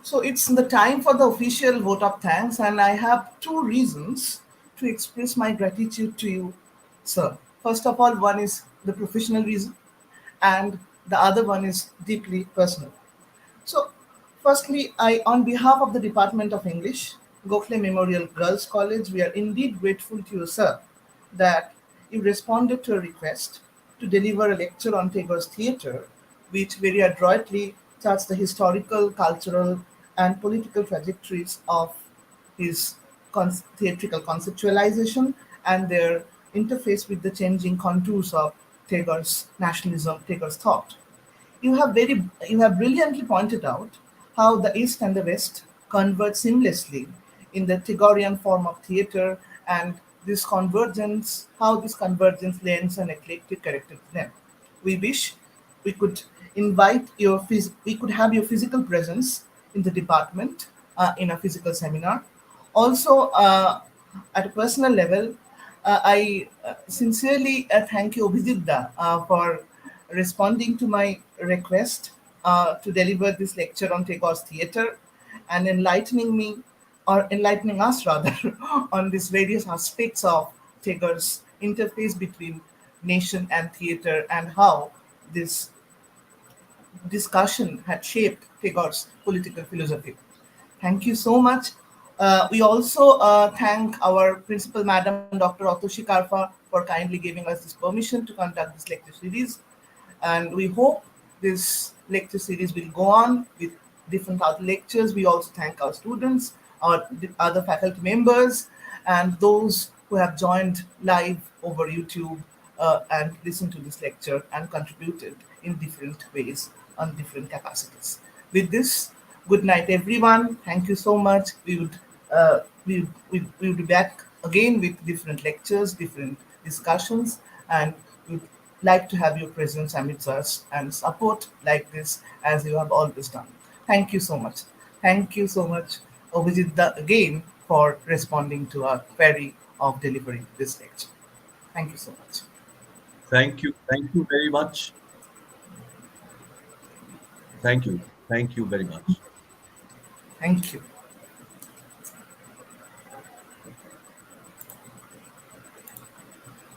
So it's the time for the official vote of thanks, and I have two reasons to express my gratitude to you, sir. First of all, one is the professional reason, and the other one is deeply personal. So, firstly, on behalf of the Department of English, Gokhale Memorial Girls College, we are indeed grateful to you, sir, that you responded to a request to deliver a lecture on Tagore's theatre, which very adroitly charts the historical, cultural, and political trajectories of his theatrical conceptualization and their interface with the changing contours of Tagore's nationalism, Tagore's thought. You have brilliantly pointed out how the East and the West converge seamlessly in the Tagorean form of theatre, and how this convergence lends an eclectic character to them. We wish we could we could have your physical presence in the department in a physical seminar. Also, at a personal level, I sincerely thank you, Abhijitda, for responding to my request to deliver this lecture on Tagore's theatre and enlightening me, or enlightening us rather, on these various aspects of Tagore's interface between nation and theatre and how this discussion had shaped Tagore's political philosophy. Thank you so much. We also thank our principal madam, Dr. Atoshi Karfa, for kindly giving us this permission to conduct this lecture series. And we hope this lecture series will go on with different other lectures. We also thank our students, our other faculty members, and those who have joined live over YouTube and listened to this lecture and contributed in different ways on different capacities. With this, good night, everyone. Thank you so much. We would be back again with different lectures, different discussions, and we would like to have your presence amidst us and support like this as you have always done. Thank you so much. Thank you so much, Abhijit, again for responding to our query of delivering this lecture. Thank you so much. Thank you. Thank you very much. Thank you. Thank you very much. Thank you.